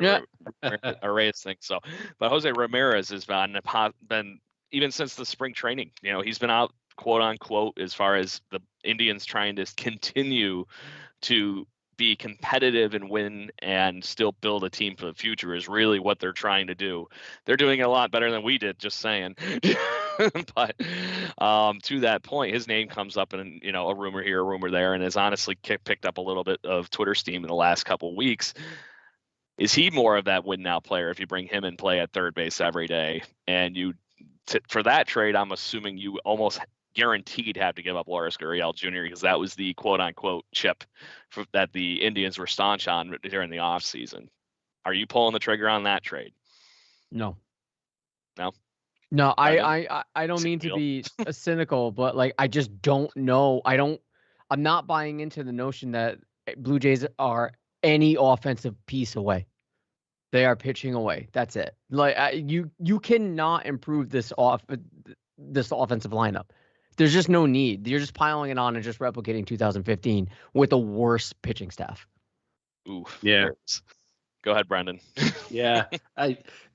Reyes thing. So, but Jose Ramirez has been even since the spring training. He's been out, quote unquote, as far as the Indians trying to continue to be competitive and win and still build a team for the future is really what they're trying to do. They're doing it a lot better than we did, just saying. But to that point, his name comes up in a rumor here, a rumor there, and has honestly picked up a little bit of Twitter steam in the last couple of weeks. Is he more of that win now player if you bring him in play at third base every day? And for that trade, I'm assuming you almost guaranteed have to give up Loris Gurriel Jr. because that was the quote unquote chip that the Indians were staunch on during the offseason. Are you pulling the trigger on that trade? No. No, I don't mean to be cynical, but I just don't know. I'm not buying into the notion that Blue Jays are any offensive piece away. They are pitching away. That's it. You cannot improve this offensive lineup. There's just no need. You're just piling it on and just replicating 2015 with a worse pitching staff. Ooh, yeah. Go ahead, Brendan. Yeah,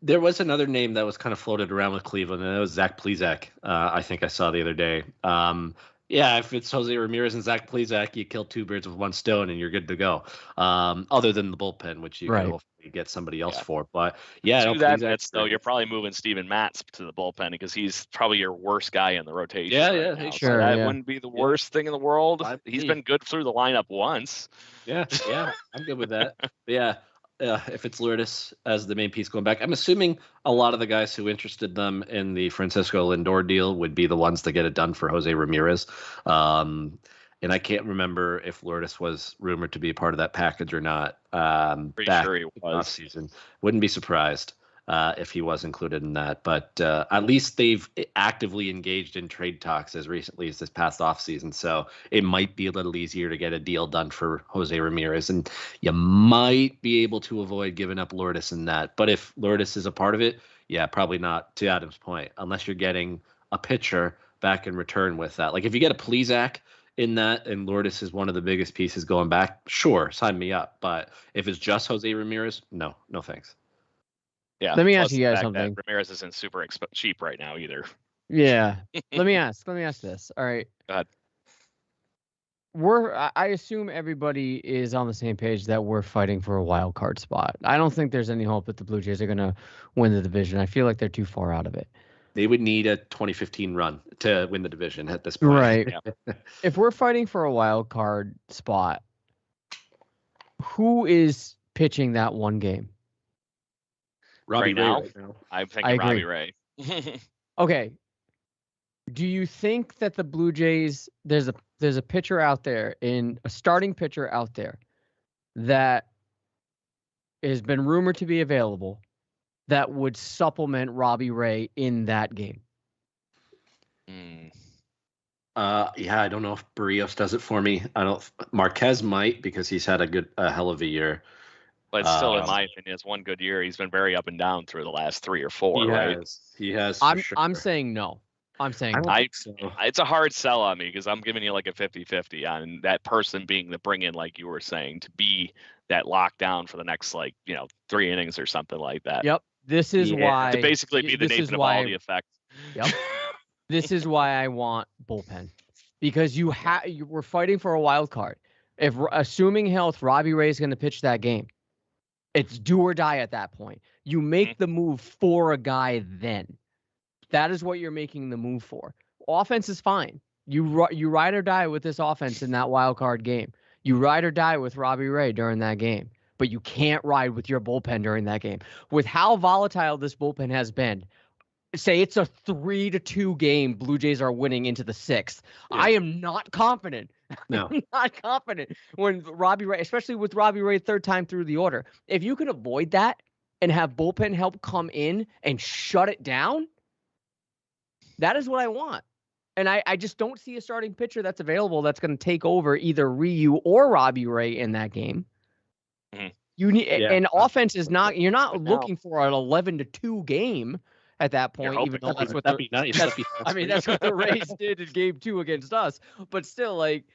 there was another name that was kind of floated around with Cleveland, and that was Zach Plesac. I think I saw the other day. If it's Jose Ramirez and Zach Plesac, you kill two birds with one stone, and you're good to go. Other than the bullpen, which you can hopefully get somebody else for. But though, you're probably moving Steven Matz to the bullpen because he's probably your worst guy in the rotation. Yeah, sure. So that wouldn't be the worst thing in the world. He's been good through the lineup once. Yeah, I'm good with that. But if it's Lourdes as the main piece going back. I'm assuming a lot of the guys who interested them in the Francisco Lindor deal would be the ones to get it done for Jose Ramirez. And I can't remember if Lourdes was rumored to be a part of that package or not. Pretty sure he was. Season. Wouldn't be surprised if he was included in that. But at least they've actively engaged in trade talks as recently as this past offseason. So it might be a little easier to get a deal done for Jose Ramirez. And you might be able to avoid giving up Lourdes in that. But if Lourdes is a part of it, yeah, probably not, to Adam's point, unless you're getting a pitcher back in return with that. Like if you get a Plesac in that and Lourdes is one of the biggest pieces going back, sure, sign me up. But if it's just Jose Ramirez, no thanks. Yeah. Let me ask you guys something. Ramirez isn't super cheap right now either. Yeah. Let me ask this. All right. Go ahead. I assume everybody is on the same page that we're fighting for a wild card spot. I don't think there's any hope that the Blue Jays are going to win the division. I feel like they're too far out of it. They would need a 2015 run to win the division at this point. Right. Yeah. If we're fighting for a wild card spot, who is pitching that one game? Robbie right Ray now, right now. I'm thinking Robbie Ray. Okay. Do you think that the Blue Jays, there's a pitcher out there, a starting pitcher out there that has been rumored to be available that would supplement Robbie Ray in that game? Yeah, I don't know if Barrios does it for me. Marquez might, because he's had a hell of a year. But still, in my opinion, it's one good year. He's been very up and down through the last 3 or 4, right? He has. I'm saying no. It's a hard sell on me because I'm giving you like a 50-50 on that person being the bring in, like you were saying, to be that lockdown for the next 3 innings or something like that. Yep. This is why to basically be the Nathan Eovaldi effect. Yep. This is why I want bullpen, because we're fighting for a wild card. If assuming health, Robbie Ray is going to pitch that game. It's do or die at that point. You make the move for a guy then. That is what you're making the move for. Offense is fine. You ride or die with this offense in that wild card game. You ride or die with Robbie Ray during that game. But you can't ride with your bullpen during that game. With how volatile this bullpen has been, say it's a 3-2 game, Blue Jays are winning into the 6th. Yeah. I am not confident. No. I'm not confident when Robbie Ray, especially with Robbie Ray third time through the order. If you can avoid that and have bullpen help come in and shut it down, that is what I want. And I just don't see a starting pitcher that's available that's going to take over either Ryu or Robbie Ray in that game. Mm-hmm. You need and offense is not. You're not looking for an 11-2 game at that point. Even though that's what that'd be nice. That's what the Rays did in Game 2 against us. But still, like,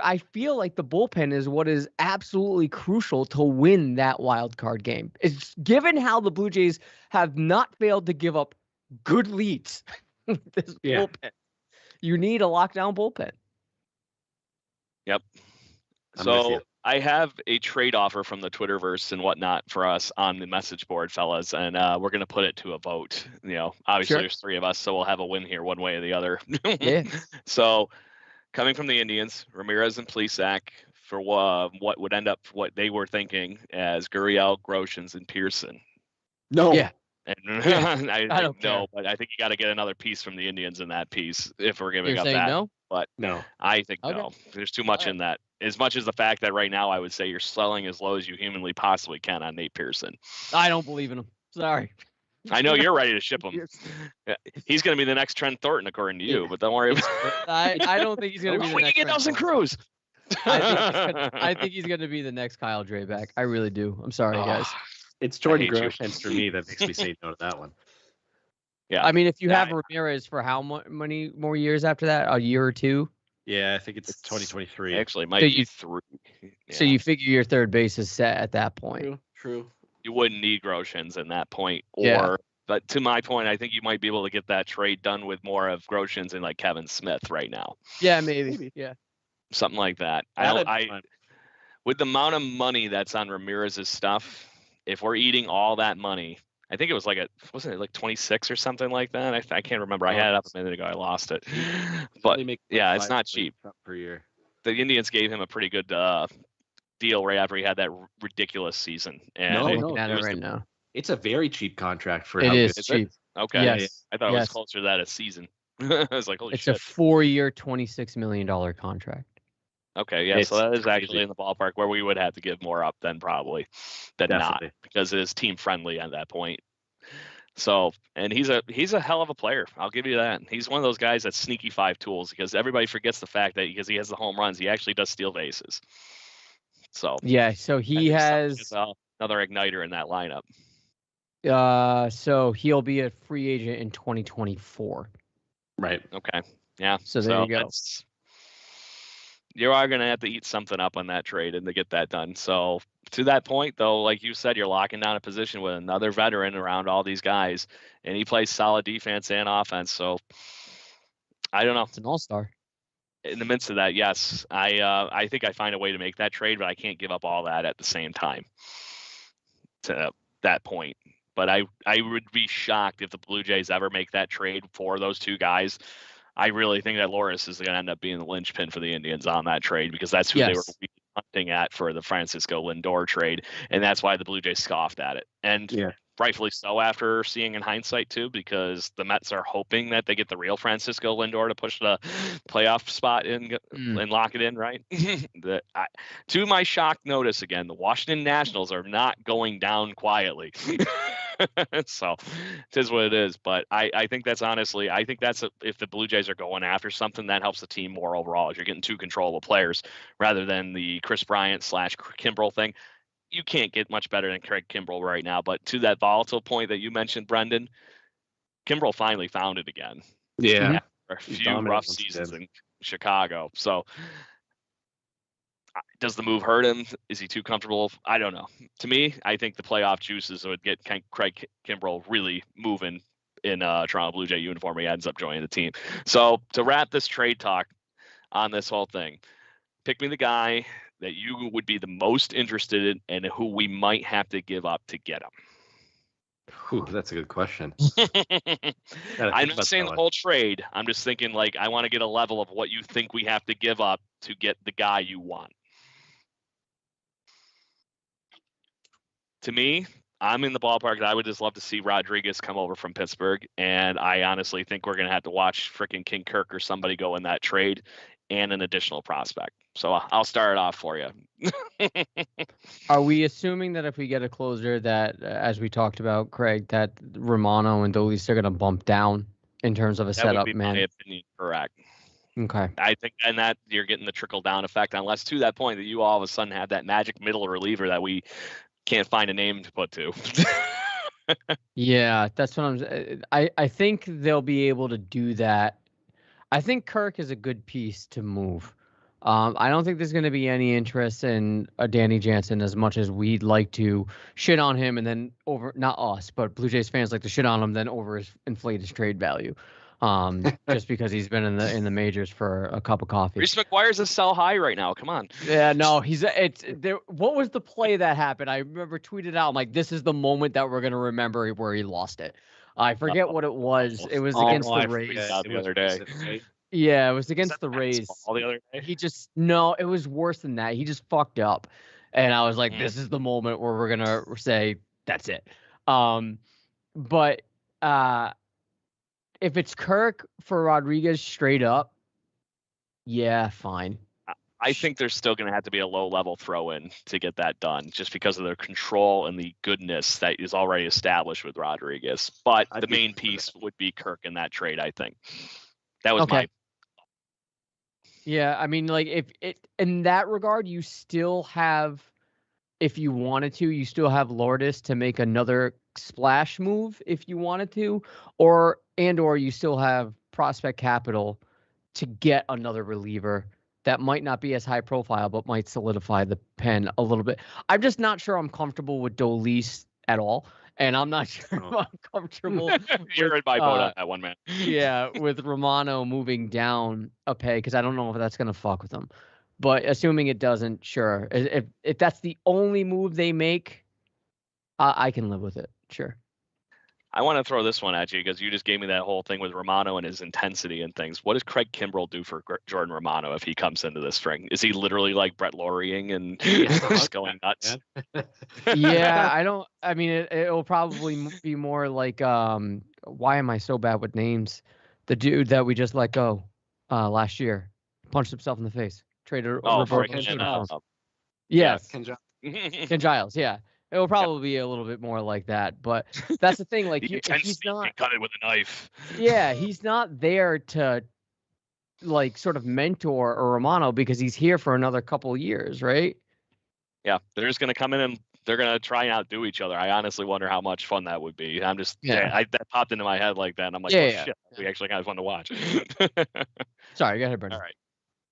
I feel like the bullpen is what is absolutely crucial to win that wild card game. It's given how the Blue Jays have not failed to give up good leads. This bullpen, you need a lockdown bullpen. Yep. So I have a trade offer from the Twitterverse and whatnot for us on the message board, fellas, and we're going to put it to a vote. Obviously there's 3 of us, so we'll have a win here one way or the other. Yeah. So coming from the Indians, Ramirez and Plesac for what would end up what they were thinking as Gurriel, Groshans, and Pearson. No. Yeah. And I don't know, but I think you got to get another piece from the Indians in that piece if we're giving up that. No? But no, I think no. There's too much in that. As much as the fact that right now I would say you're selling as low as you humanly possibly can on Nate Pearson. I don't believe in him. Sorry. I know you're ready to ship him. He's going to be the next Trent Thornton, according to you, but don't worry about it. I don't think he's going to be the next. We can get Nelson Cruz. I think he's going to be the next Kyle Drabek. I really do. I'm sorry, guys. It's Jordan Groshans for me that makes me say no to that one. Yeah. I mean, if you have Ramirez for how many more years after that? A year or 2? Yeah, I think it's 2023. Actually, it might be 3. Yeah. So you figure your third base is set at that point. True. You wouldn't need Groshans in that point. But to my point, I think you might be able to get that trade done with more of Groshans and like Kevin Smith right now. Yeah, maybe. Yeah. Something like that. With the amount of money that's on Ramirez's stuff, if we're eating all that money, I think it was wasn't it like 26 or something like that? I can't remember. I had it up a minute ago. I lost it. But it's not cheap per year. The Indians gave him a pretty good deal right after he had that ridiculous season. And No, I'm no, looking at it it was right now. It's a very cheap contract for It how is good. cheap. Okay. Yes. I thought it was Yes. closer to that a season. I was like, holy It's a shit. 4-year, $26 million contract. Okay, yeah, so It's that is crazy. actually in the ballpark where we would have to give more up than not, Definitely. because it is team friendly at that point. So, and he's a hell of a player. I'll give you that. He's one of those guys that's sneaky 5 tools, because everybody forgets the fact that because he has the home runs, he actually does steal bases. So Yeah, so he has another igniter in that lineup. So he'll be a free agent in 2024. Right. Okay. Yeah. So there you go. You are going to have to eat something up on that trade and to get that done. So to that point, though, like you said, you're locking down a position with another veteran around all these guys, and he plays solid defense and offense. So I don't know. It's an all-star. In the midst of that, yes, I think I find a way to make that trade, but I can't give up all that at the same time to that point. But I would be shocked if the Blue Jays ever make that trade for those 2 guys. I really think that Loris is going to end up being the linchpin for the Indians on that trade, because that's who they were hunting at for the Francisco Lindor trade, and that's why the Blue Jays scoffed at it. And rightfully so, after seeing in hindsight too, because the Mets are hoping that they get the real Francisco Lindor to push the playoff spot in and lock it in, right? To my shocked notice, again, the Washington Nationals are not going down quietly. So it is what it is. But I think that's honestly, if the Blue Jays are going after something, that helps the team more overall. If you're getting 2 controllable players rather than the Chris Bryant / Kimbrel thing, you can't get much better than Craig Kimbrel right now. But to that volatile point that you mentioned, Brendan, Kimbrel finally found it again. Yeah. After a few rough seasons in Chicago. So does the move hurt him? Is he too comfortable? I don't know. To me, I think the playoff juices would get Craig Kimbrel really moving in Toronto Blue Jay uniform. He ends up joining the team. So to wrap this trade talk on this whole thing, pick me the guy that you would be the most interested in and who we might have to give up to get him. Whew, that's a good question. I'm not saying the whole trade. I'm just thinking, like, I want to get a level of what you think we have to give up to get the guy you want. To me, I'm in the ballpark that I would just love to see Rodriguez come over from Pittsburgh, and I honestly think we're going to have to watch freaking King Kirk or somebody go in that trade and an additional prospect. So I'll start it off for you. Are we assuming that if we get a closer that, as we talked about, Craig, that Romano and Dolis are going to bump down in terms of a setup, man? Man, my opinion, correct. Okay. I think, and that you're getting the trickle down effect, unless to that point that you all of a sudden have that magic middle reliever that we can't find a name to put to. Yeah, that's what I think they'll be able to do that. I think Kirk is a good piece to move. I don't think there's going to be any interest in Danny Jansen as much as we'd like to shit on him, and then not us, but Blue Jays fans like to shit on him, then inflate his trade value. Just because he's been in the majors for a cup of coffee. Reese McGuire's a sell high right now. Come on. Yeah, no, it's there. What was the play that happened? I remember tweeted out, I'm like, this is the moment that we're gonna remember where he lost it. I forget what it was. It was against the Rays the other day. Yeah, it was against the Rays. The other day? It was worse than that. He just fucked up, and I was like, this is the moment where we're gonna say that's it. But if it's Kirk for Rodriguez straight up, yeah, fine. I think there's still going to have to be a low-level throw-in to get that done, just because of the control and the goodness that is already established with Rodriguez. But the main piece would be Kirk in that trade, I think. That was my... Yeah, I mean, like, if it in that regard, you still have, if you wanted to, you still have Lourdes to make another splash move if you wanted to, or you still have prospect capital to get another reliever that might not be as high profile, but might solidify the pen a little bit. I'm just not sure I'm comfortable with Dolis at all. And I'm not sure if I'm comfortable. You're in my boat on that one, man. Yeah, with Romano moving down a pay, because I don't know if that's going to fuck with them. But assuming it doesn't, sure. If that's the only move they make, I can live with it. Sure. I want to throw this one at you because you just gave me that whole thing with Romano and his intensity and things. What does Craig Kimbrell do for Jordan Romano if he comes into this string? Is he literally like Brett Laurieing and just going nuts? Yeah, I mean, it'll probably be more like, why am I so bad with names? The dude that we just let go last year punched himself in the face. Traded Yes. Ken Giles, yeah. It will probably be a little bit more like that, but that's the thing. Like, if he's not, he cut it with a knife. Yeah, he's not there to like sort of mentor or Romano because he's here for another couple of years, right? Yeah, they're just gonna come in and they're gonna try and outdo each other. I honestly wonder how much fun that would be. I'm just that popped into my head like that, and I'm like, shit, that'd be actually kind of fun to watch. Sorry, go ahead, Brendan. All right.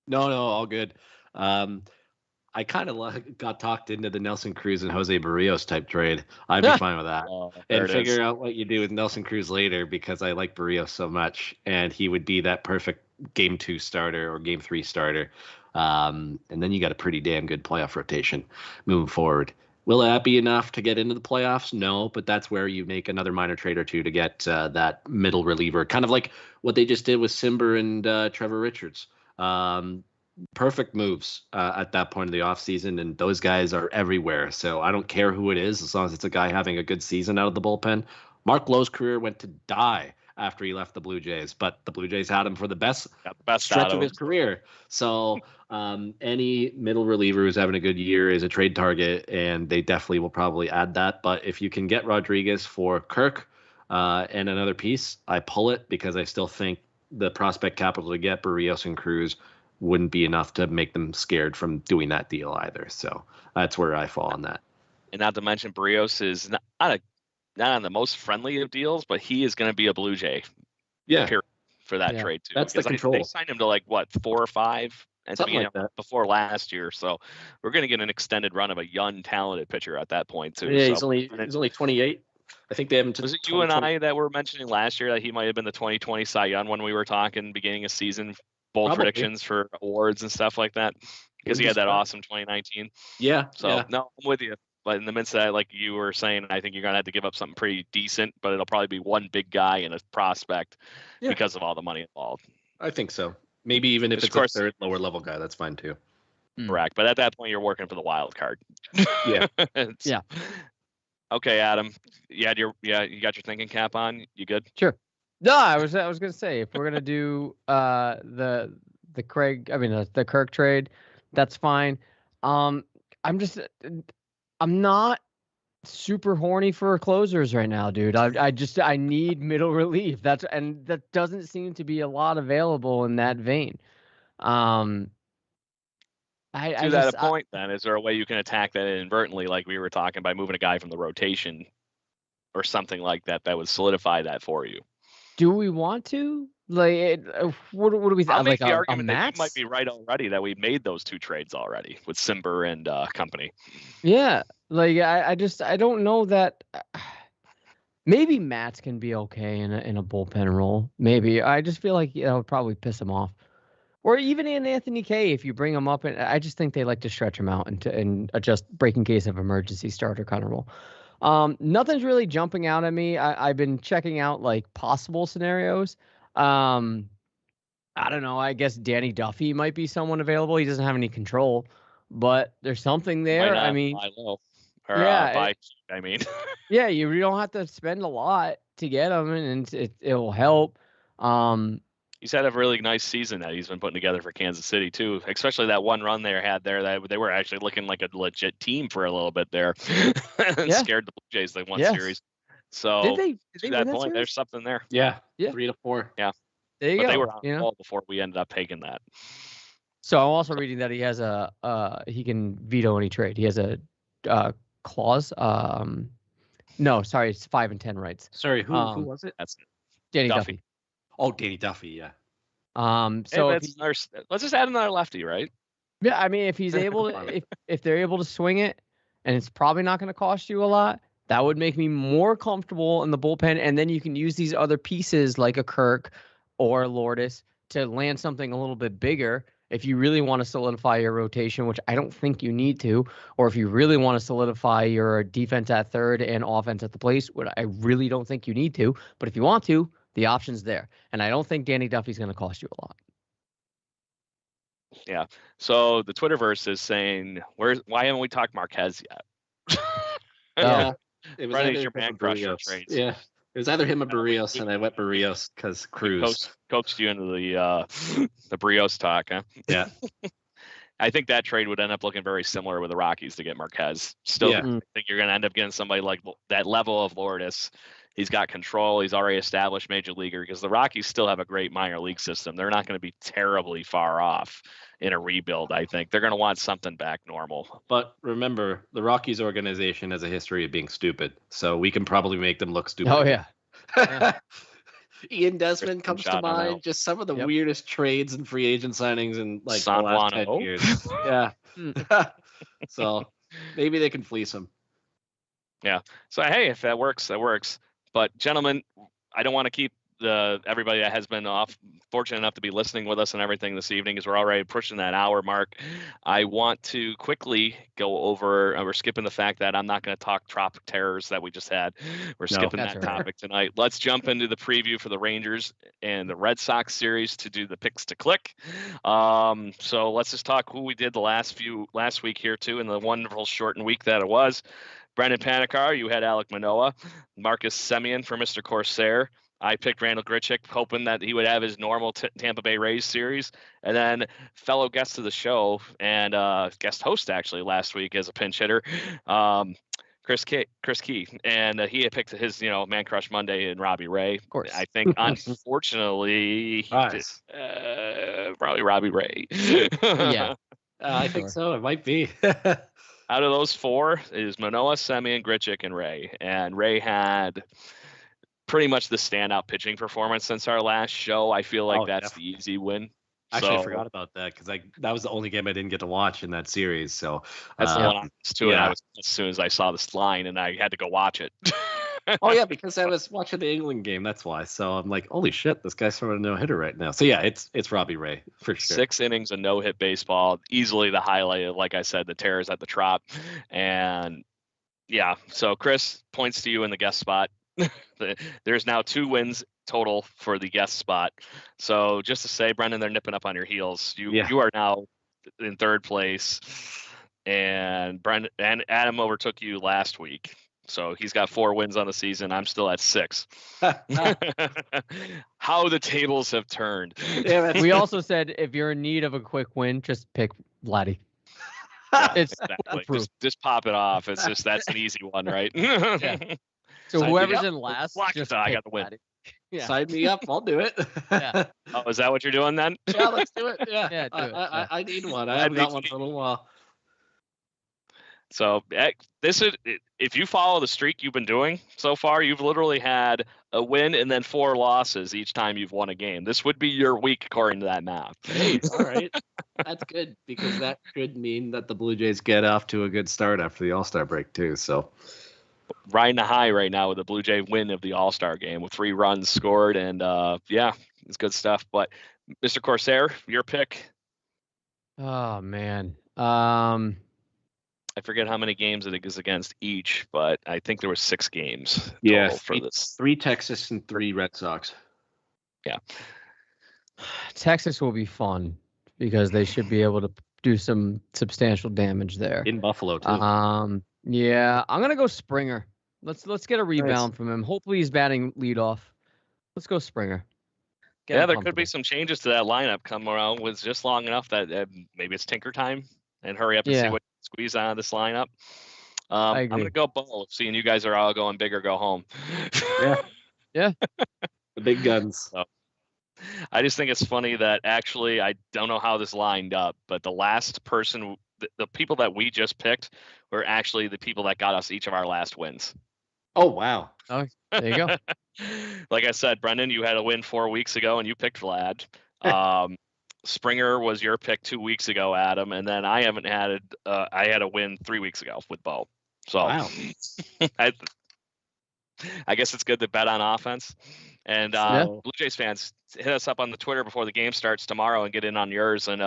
No, all good. I kind of got talked into the Nelson Cruz and Jose Barrios type trade. I'd be fine with that. And figure out what you do with Nelson Cruz later because I like Barrios so much. And he would be that perfect game 2 starter or game 3 starter. And then you got a pretty damn good playoff rotation moving forward. Will that be enough to get into the playoffs? No, but that's where you make another minor trade or two to get that middle reliever. Kind of like what they just did with Simber and Trevor Richards. Perfect moves at that point of the offseason, and those guys are everywhere. So I don't care who it is, as long as it's a guy having a good season out of the bullpen. Mark Lowe's career went to die after he left the Blue Jays, but the Blue Jays had him for the best stretch of his career. So any middle reliever who's having a good year is a trade target, and they definitely will probably add that. But if you can get Rodriguez for Kirk and another piece, I pull it because I still think the prospect capital to get Barrios and Cruz wouldn't be enough to make them scared from doing that deal either. So that's where I fall on that. And not to mention Barrios is not on the most friendly of deals, but he is going to be a Blue Jay. Yeah. For that trade too. That's the control. They signed him to like what, 4 or 5 at the beginning before last year. So we're going to get an extended run of a young, talented pitcher at that point too. Yeah, he's only 28. I think they have him to. Was it you and I that were mentioning last year that he might have been the 2020 Cy Young when we were talking beginning of season? Bold predictions for awards and stuff like that because he had that awesome 2019. Yeah. So no, I'm with you. But in the midst of that, like you were saying, I think you're gonna have to give up something pretty decent. But it'll probably be one big guy and a prospect because of all the money involved. I think so. Maybe even if it's a third lower level guy, that's fine too. Correct. But at that point, you're working for the wild card. Yeah. Yeah. Okay, Adam. You got your thinking cap on. You good? Sure. No, I was gonna say if we're gonna do the Kirk trade, that's fine. I'm not super horny for closers right now, dude. I need middle relief. That doesn't seem to be a lot available in that vein. To that point, then, is there a way you can attack that inadvertently, like we were talking, by moving a guy from the rotation or something like that would solidify that for you? Do we want to? Like, what do we think? I'll make the argument that you might be right already, that we made those 2 trades already with Simber and company. Yeah, like I don't know that. Maybe Matz can be okay in a bullpen role. Maybe I just feel like that would probably piss him off. Or even in Anthony Kay, if you bring him up, and I just think they like to stretch him out and adjust break in case of emergency starter kind of role. Nothing's really jumping out at me. I've been checking out like possible scenarios. I don't know. I guess Danny Duffy might be someone available. He doesn't have any control, but there's something there. I mean, yeah, you don't have to spend a lot to get him, and it will help. He's had a really nice season that he's been putting together for Kansas City too, especially that one run they had there. That they were actually looking like a legit team for a little bit there, and scared the Blue Jays. They won series. So did they to that point, there's something there. Yeah, 3-4. Yeah, there you go. They were on the ball before we ended up taking that. So I'm also reading that he has he can veto any trade. He has a clause. No, sorry, it's 5 and 10 rights. Sorry, who was it? That's Danny Duffy. Oh, Danny Duffy, yeah. So let's just add another lefty, right? Yeah, I mean, if he's able to, if they're able to swing it, and it's probably not going to cost you a lot, that would make me more comfortable in the bullpen. And then you can use these other pieces like a Kirk or Lourdes to land something a little bit bigger If you really want to solidify your rotation, which I don't think you need to, or if you really want to solidify your defense at third and offense at the place, what I really don't think you need to, but if you want to, the option's there. And I don't think Danny Duffy's going to cost you a lot. Yeah. So the Twitterverse is saying, why haven't we talked Marquez yet? Yeah. It was Brendan's either your him or man crusher Barrios. trades. Yeah. It was either him or Barrios, and I went Barrios because Cruz. Coaxed you into the Brios talk, huh? Yeah. I think that trade would end up looking very similar with the Rockies to get Marquez. Still, Yeah. I think you're going to end up getting somebody like that level of Lourdes. He's got control. He's already established major leaguer, because the Rockies still have a great minor league system. They're not going to be terribly far off in a rebuild. I think they're going to want something back normal. But remember, the Rockies organization has a history of being stupid, so we can probably make them look stupid. Oh, again. yeah. Ian Desmond comes to mind. Just some of the Yep. weirdest trades and free agent signings in like San the last Juan 10 years. Yeah. So maybe they can fleece him. Yeah. So hey, if that works, that works. But gentlemen, I don't want to keep everybody that has been fortunate enough to be listening with us and everything this evening, as we're already pushing that hour mark. I want to quickly go over, we're skipping the fact that I'm not going to talk Tropic Terrors that we just had. We're skipping that topic tonight. Let's jump into the preview for the Rangers and the Red Sox series to do the picks to click. So let's just talk who we did the last week here too, in the wonderful shortened week that it was. Brendan Panikar, you had Alek Manoah. Marcus Semien for Mr. Corsair. I picked Randall Grichuk, hoping that he would have his normal Tampa Bay Rays series. And then fellow guest of the show and guest host actually last week as a pinch hitter, Chris Key. And he had picked his, Man Crush Monday and Robbie Ray. Of course. I think, unfortunately, probably Robbie Ray. Yeah. I think so. It might be. Out of those four is Manoah, Semien, Grichuk, and Ray. And Ray had pretty much the standout pitching performance since our last show. I feel like that's the easy win. Actually, I forgot about that because that was the only game I didn't get to watch in that series. So that's the one I was too. And as soon as I saw this line, and I had to go watch it. Oh yeah, because I was watching the England game. That's why. So I'm like, holy shit, this guy's throwing a no hitter right now. So yeah, it's Robbie Ray for sure. 6 innings of no hit baseball, easily the highlight of, like I said, the Terrors at the Trop, and yeah. So Chris, points to you in the guest spot. There's now 2 wins total for the guest spot. So just to say, Brendan, they're nipping up on your heels. You are now in 3rd place, and Brendan and Adam overtook you last week. So he's got 4 wins on the season. I'm still at 6. How the tables have turned. Yeah, we also said if you're in need of a quick win, just pick Vladdy. It's exactly. Just pop it off. It's just that's an easy one, right? Yeah. So whoever's in last, just I got the win. Yeah. Sign me up. I'll do it. Yeah. Oh, is that what you're doing then? Yeah, let's do it. Yeah. Yeah, do it. I need one. I haven't got one for a little while. So if you follow the streak you've been doing so far, you've literally had a win and then 4 losses each time you've won a game. This would be your week according to that math. Hey, all right. That's good, because that could mean that the Blue Jays get off to a good start after the All-Star break too. So riding a high right now with the Blue Jay win of the All-Star game with 3 runs scored, and it's good stuff. But Mr. Corsair, your pick. Oh man. I forget how many games it is against each, but I think there were 6 games total for this. 3 Texas and 3 Red Sox. Yeah. Texas will be fun because they should be able to do some substantial damage there. In Buffalo too. Yeah, I'm gonna go Springer. Let's get a rebound from him. Hopefully he's batting leadoff. Let's go Springer. There could be some changes to that lineup come around with just long enough that maybe it's tinker time and hurry up and see what squeeze out of this lineup. I'm gonna go both, seeing you guys are all going big or go home. Yeah. The big guns. So, I just think it's funny that actually I don't know how this lined up, but the last person, the people that we just picked were actually the people that got us each of our last wins. Oh wow! Oh, there you go. Like I said, Brendan, you had a win 4 weeks ago, and you picked Vlad. Springer was your pick 2 weeks ago, Adam, and then I haven't had I had a win 3 weeks ago with Bo. So wow. I guess it's good to bet on offense. And Blue Jays fans, hit us up on the Twitter before the game starts tomorrow and get in on yours, and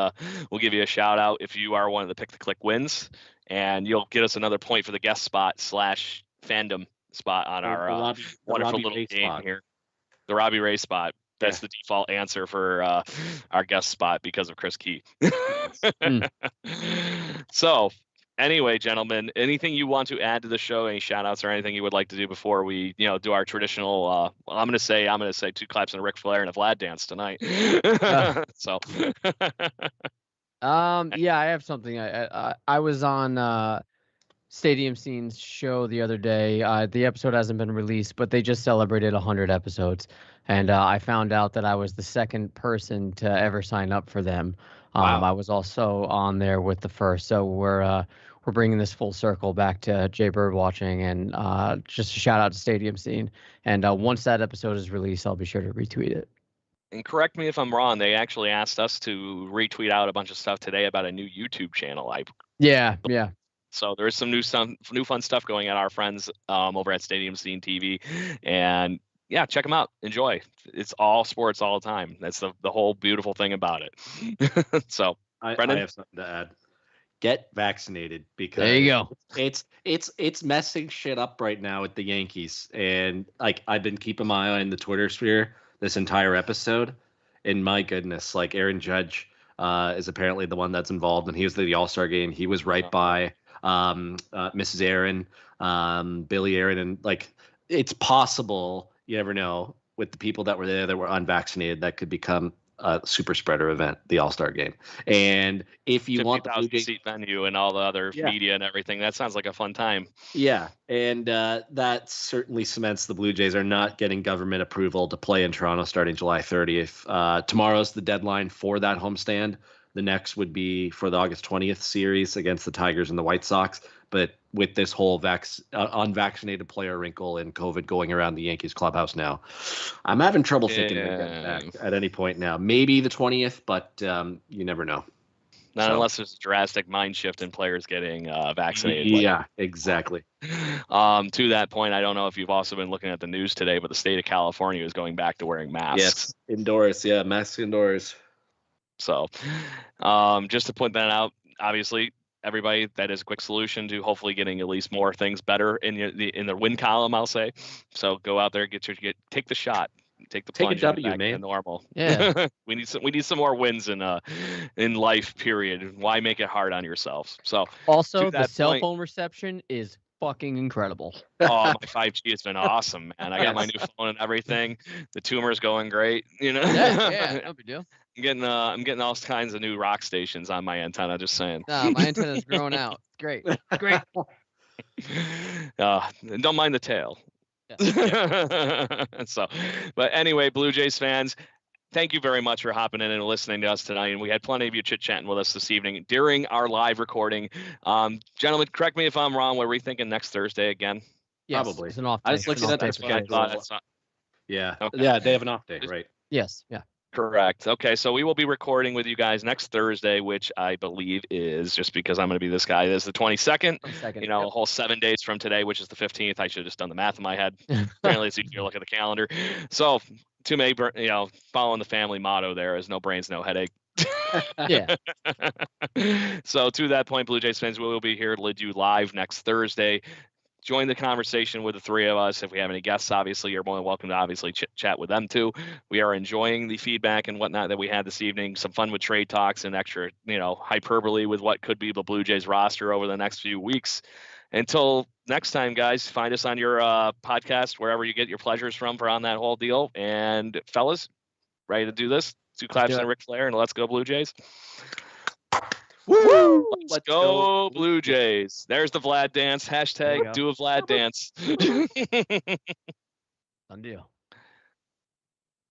we'll give you a shout out if you are one of the Pick the Click wins, and you'll get us another point for the guest spot / fandom spot on our wonderful little game here. The Robbie Ray spot. That's the default answer for our guest spot because of Chris Key. So anyway, gentlemen, anything you want to add to the show? Any shout outs or anything you would like to do before we, do our traditional, I'm going to say 2 claps and a Ric Flair and a Vlad dance tonight. So, yeah, I have something. I was on Stadium Scene's show the other day. The episode hasn't been released, but they just celebrated 100 episodes. And I found out that I was the second person to ever sign up for them. Wow. I was also on there with the first. So we're bringing this full circle back to Jay Bird watching, and just a shout out to Stadium Scene. And once that episode is released, I'll be sure to retweet it. And correct me if I'm wrong, they actually asked us to retweet out a bunch of stuff today about a new YouTube channel. Yeah. So there is some new fun stuff going on. Our friends over at Stadium Scene TV, and yeah, check them out. Enjoy. It's all sports all the time. That's the whole beautiful thing about it. So, Brendan? I have something to add. Get vaccinated, because there you go. It's messing shit up right now with the Yankees, and I've been keeping my eye on the Twitter sphere this entire episode, and my goodness, Aaron Judge is apparently the one that's involved, and he was at the All-Star game. He was right by Mrs. Aaron, Billy Aaron, and it's possible. You never know, with the people that were there that were unvaccinated, that could become a super spreader event, the All-Star game. And if you want the 50,000 seat venue and all the other media and everything, that sounds like a fun time. Yeah, and that certainly cements the Blue Jays are not getting government approval to play in Toronto starting July 30th. Tomorrow's the deadline for that homestand. The next would be for the August 20th series against the Tigers and the White Sox. But with this whole unvaccinated player wrinkle and COVID going around the Yankees clubhouse now, I'm having trouble thinking they're getting back at any point now. Maybe the 20th, but you never know. Not unless there's a drastic mind shift in players getting vaccinated. Yeah, exactly. To that point, I don't know if you've also been looking at the news today, but the state of California is going back to wearing masks. Yes, indoors. Yeah, masks indoors. So just to point that out, obviously, everybody, that is a quick solution to hopefully getting at least more things better in the win column, I'll say. So go out there, take the shot, take the plunge, take a W, back man. to normal. Yeah, we need some more wins in life. Period. Why make it hard on yourselves? So also the cell phone reception is fucking incredible. Oh, my 5G has been awesome, man. I got my new phone and everything. The tumor's going great. Yeah, no big deal. I'm getting all kinds of new rock stations on my antenna. Just saying. No, my antenna's growing out. Great. Don't mind the tail. Yeah. So, but anyway, Blue Jays fans, thank you very much for hopping in and listening to us tonight. And we had plenty of you chit-chatting with us this evening during our live recording. Gentlemen, correct me if I'm wrong. What are we thinking next Thursday again? Yes, probably. It's an off day. I was looking at the schedule. Yeah. Okay. Yeah, they have an off day, right? Yes. Yeah. Correct. Okay, so we will be recording with you guys next Thursday, which I believe is, just because I'm going to be this guy, is the 22nd. A whole 7 days from today, which is the 15th. I should have just done the math in my head. Apparently, it's easier to look at the calendar. So, to me, following the family motto there is no brains, no headache. Yeah. So, to that point, Blue Jays fans, we will be here to lead you live next Thursday. Join the conversation with the three of us. If we have any guests, obviously, you're more than welcome to obviously chat with them too. We are enjoying the feedback and whatnot that we had this evening. Some fun with trade talks and extra, hyperbole with what could be the Blue Jays roster over the next few weeks. Until next time, guys, find us on your podcast, wherever you get your pleasures from on that whole deal. And fellas, ready to do this? 2 claps and Ric Flair, and let's go Blue Jays. Woo! Let's go Blue Jays. There's the Vlad dance. Hashtag do a Vlad dance. Done deal.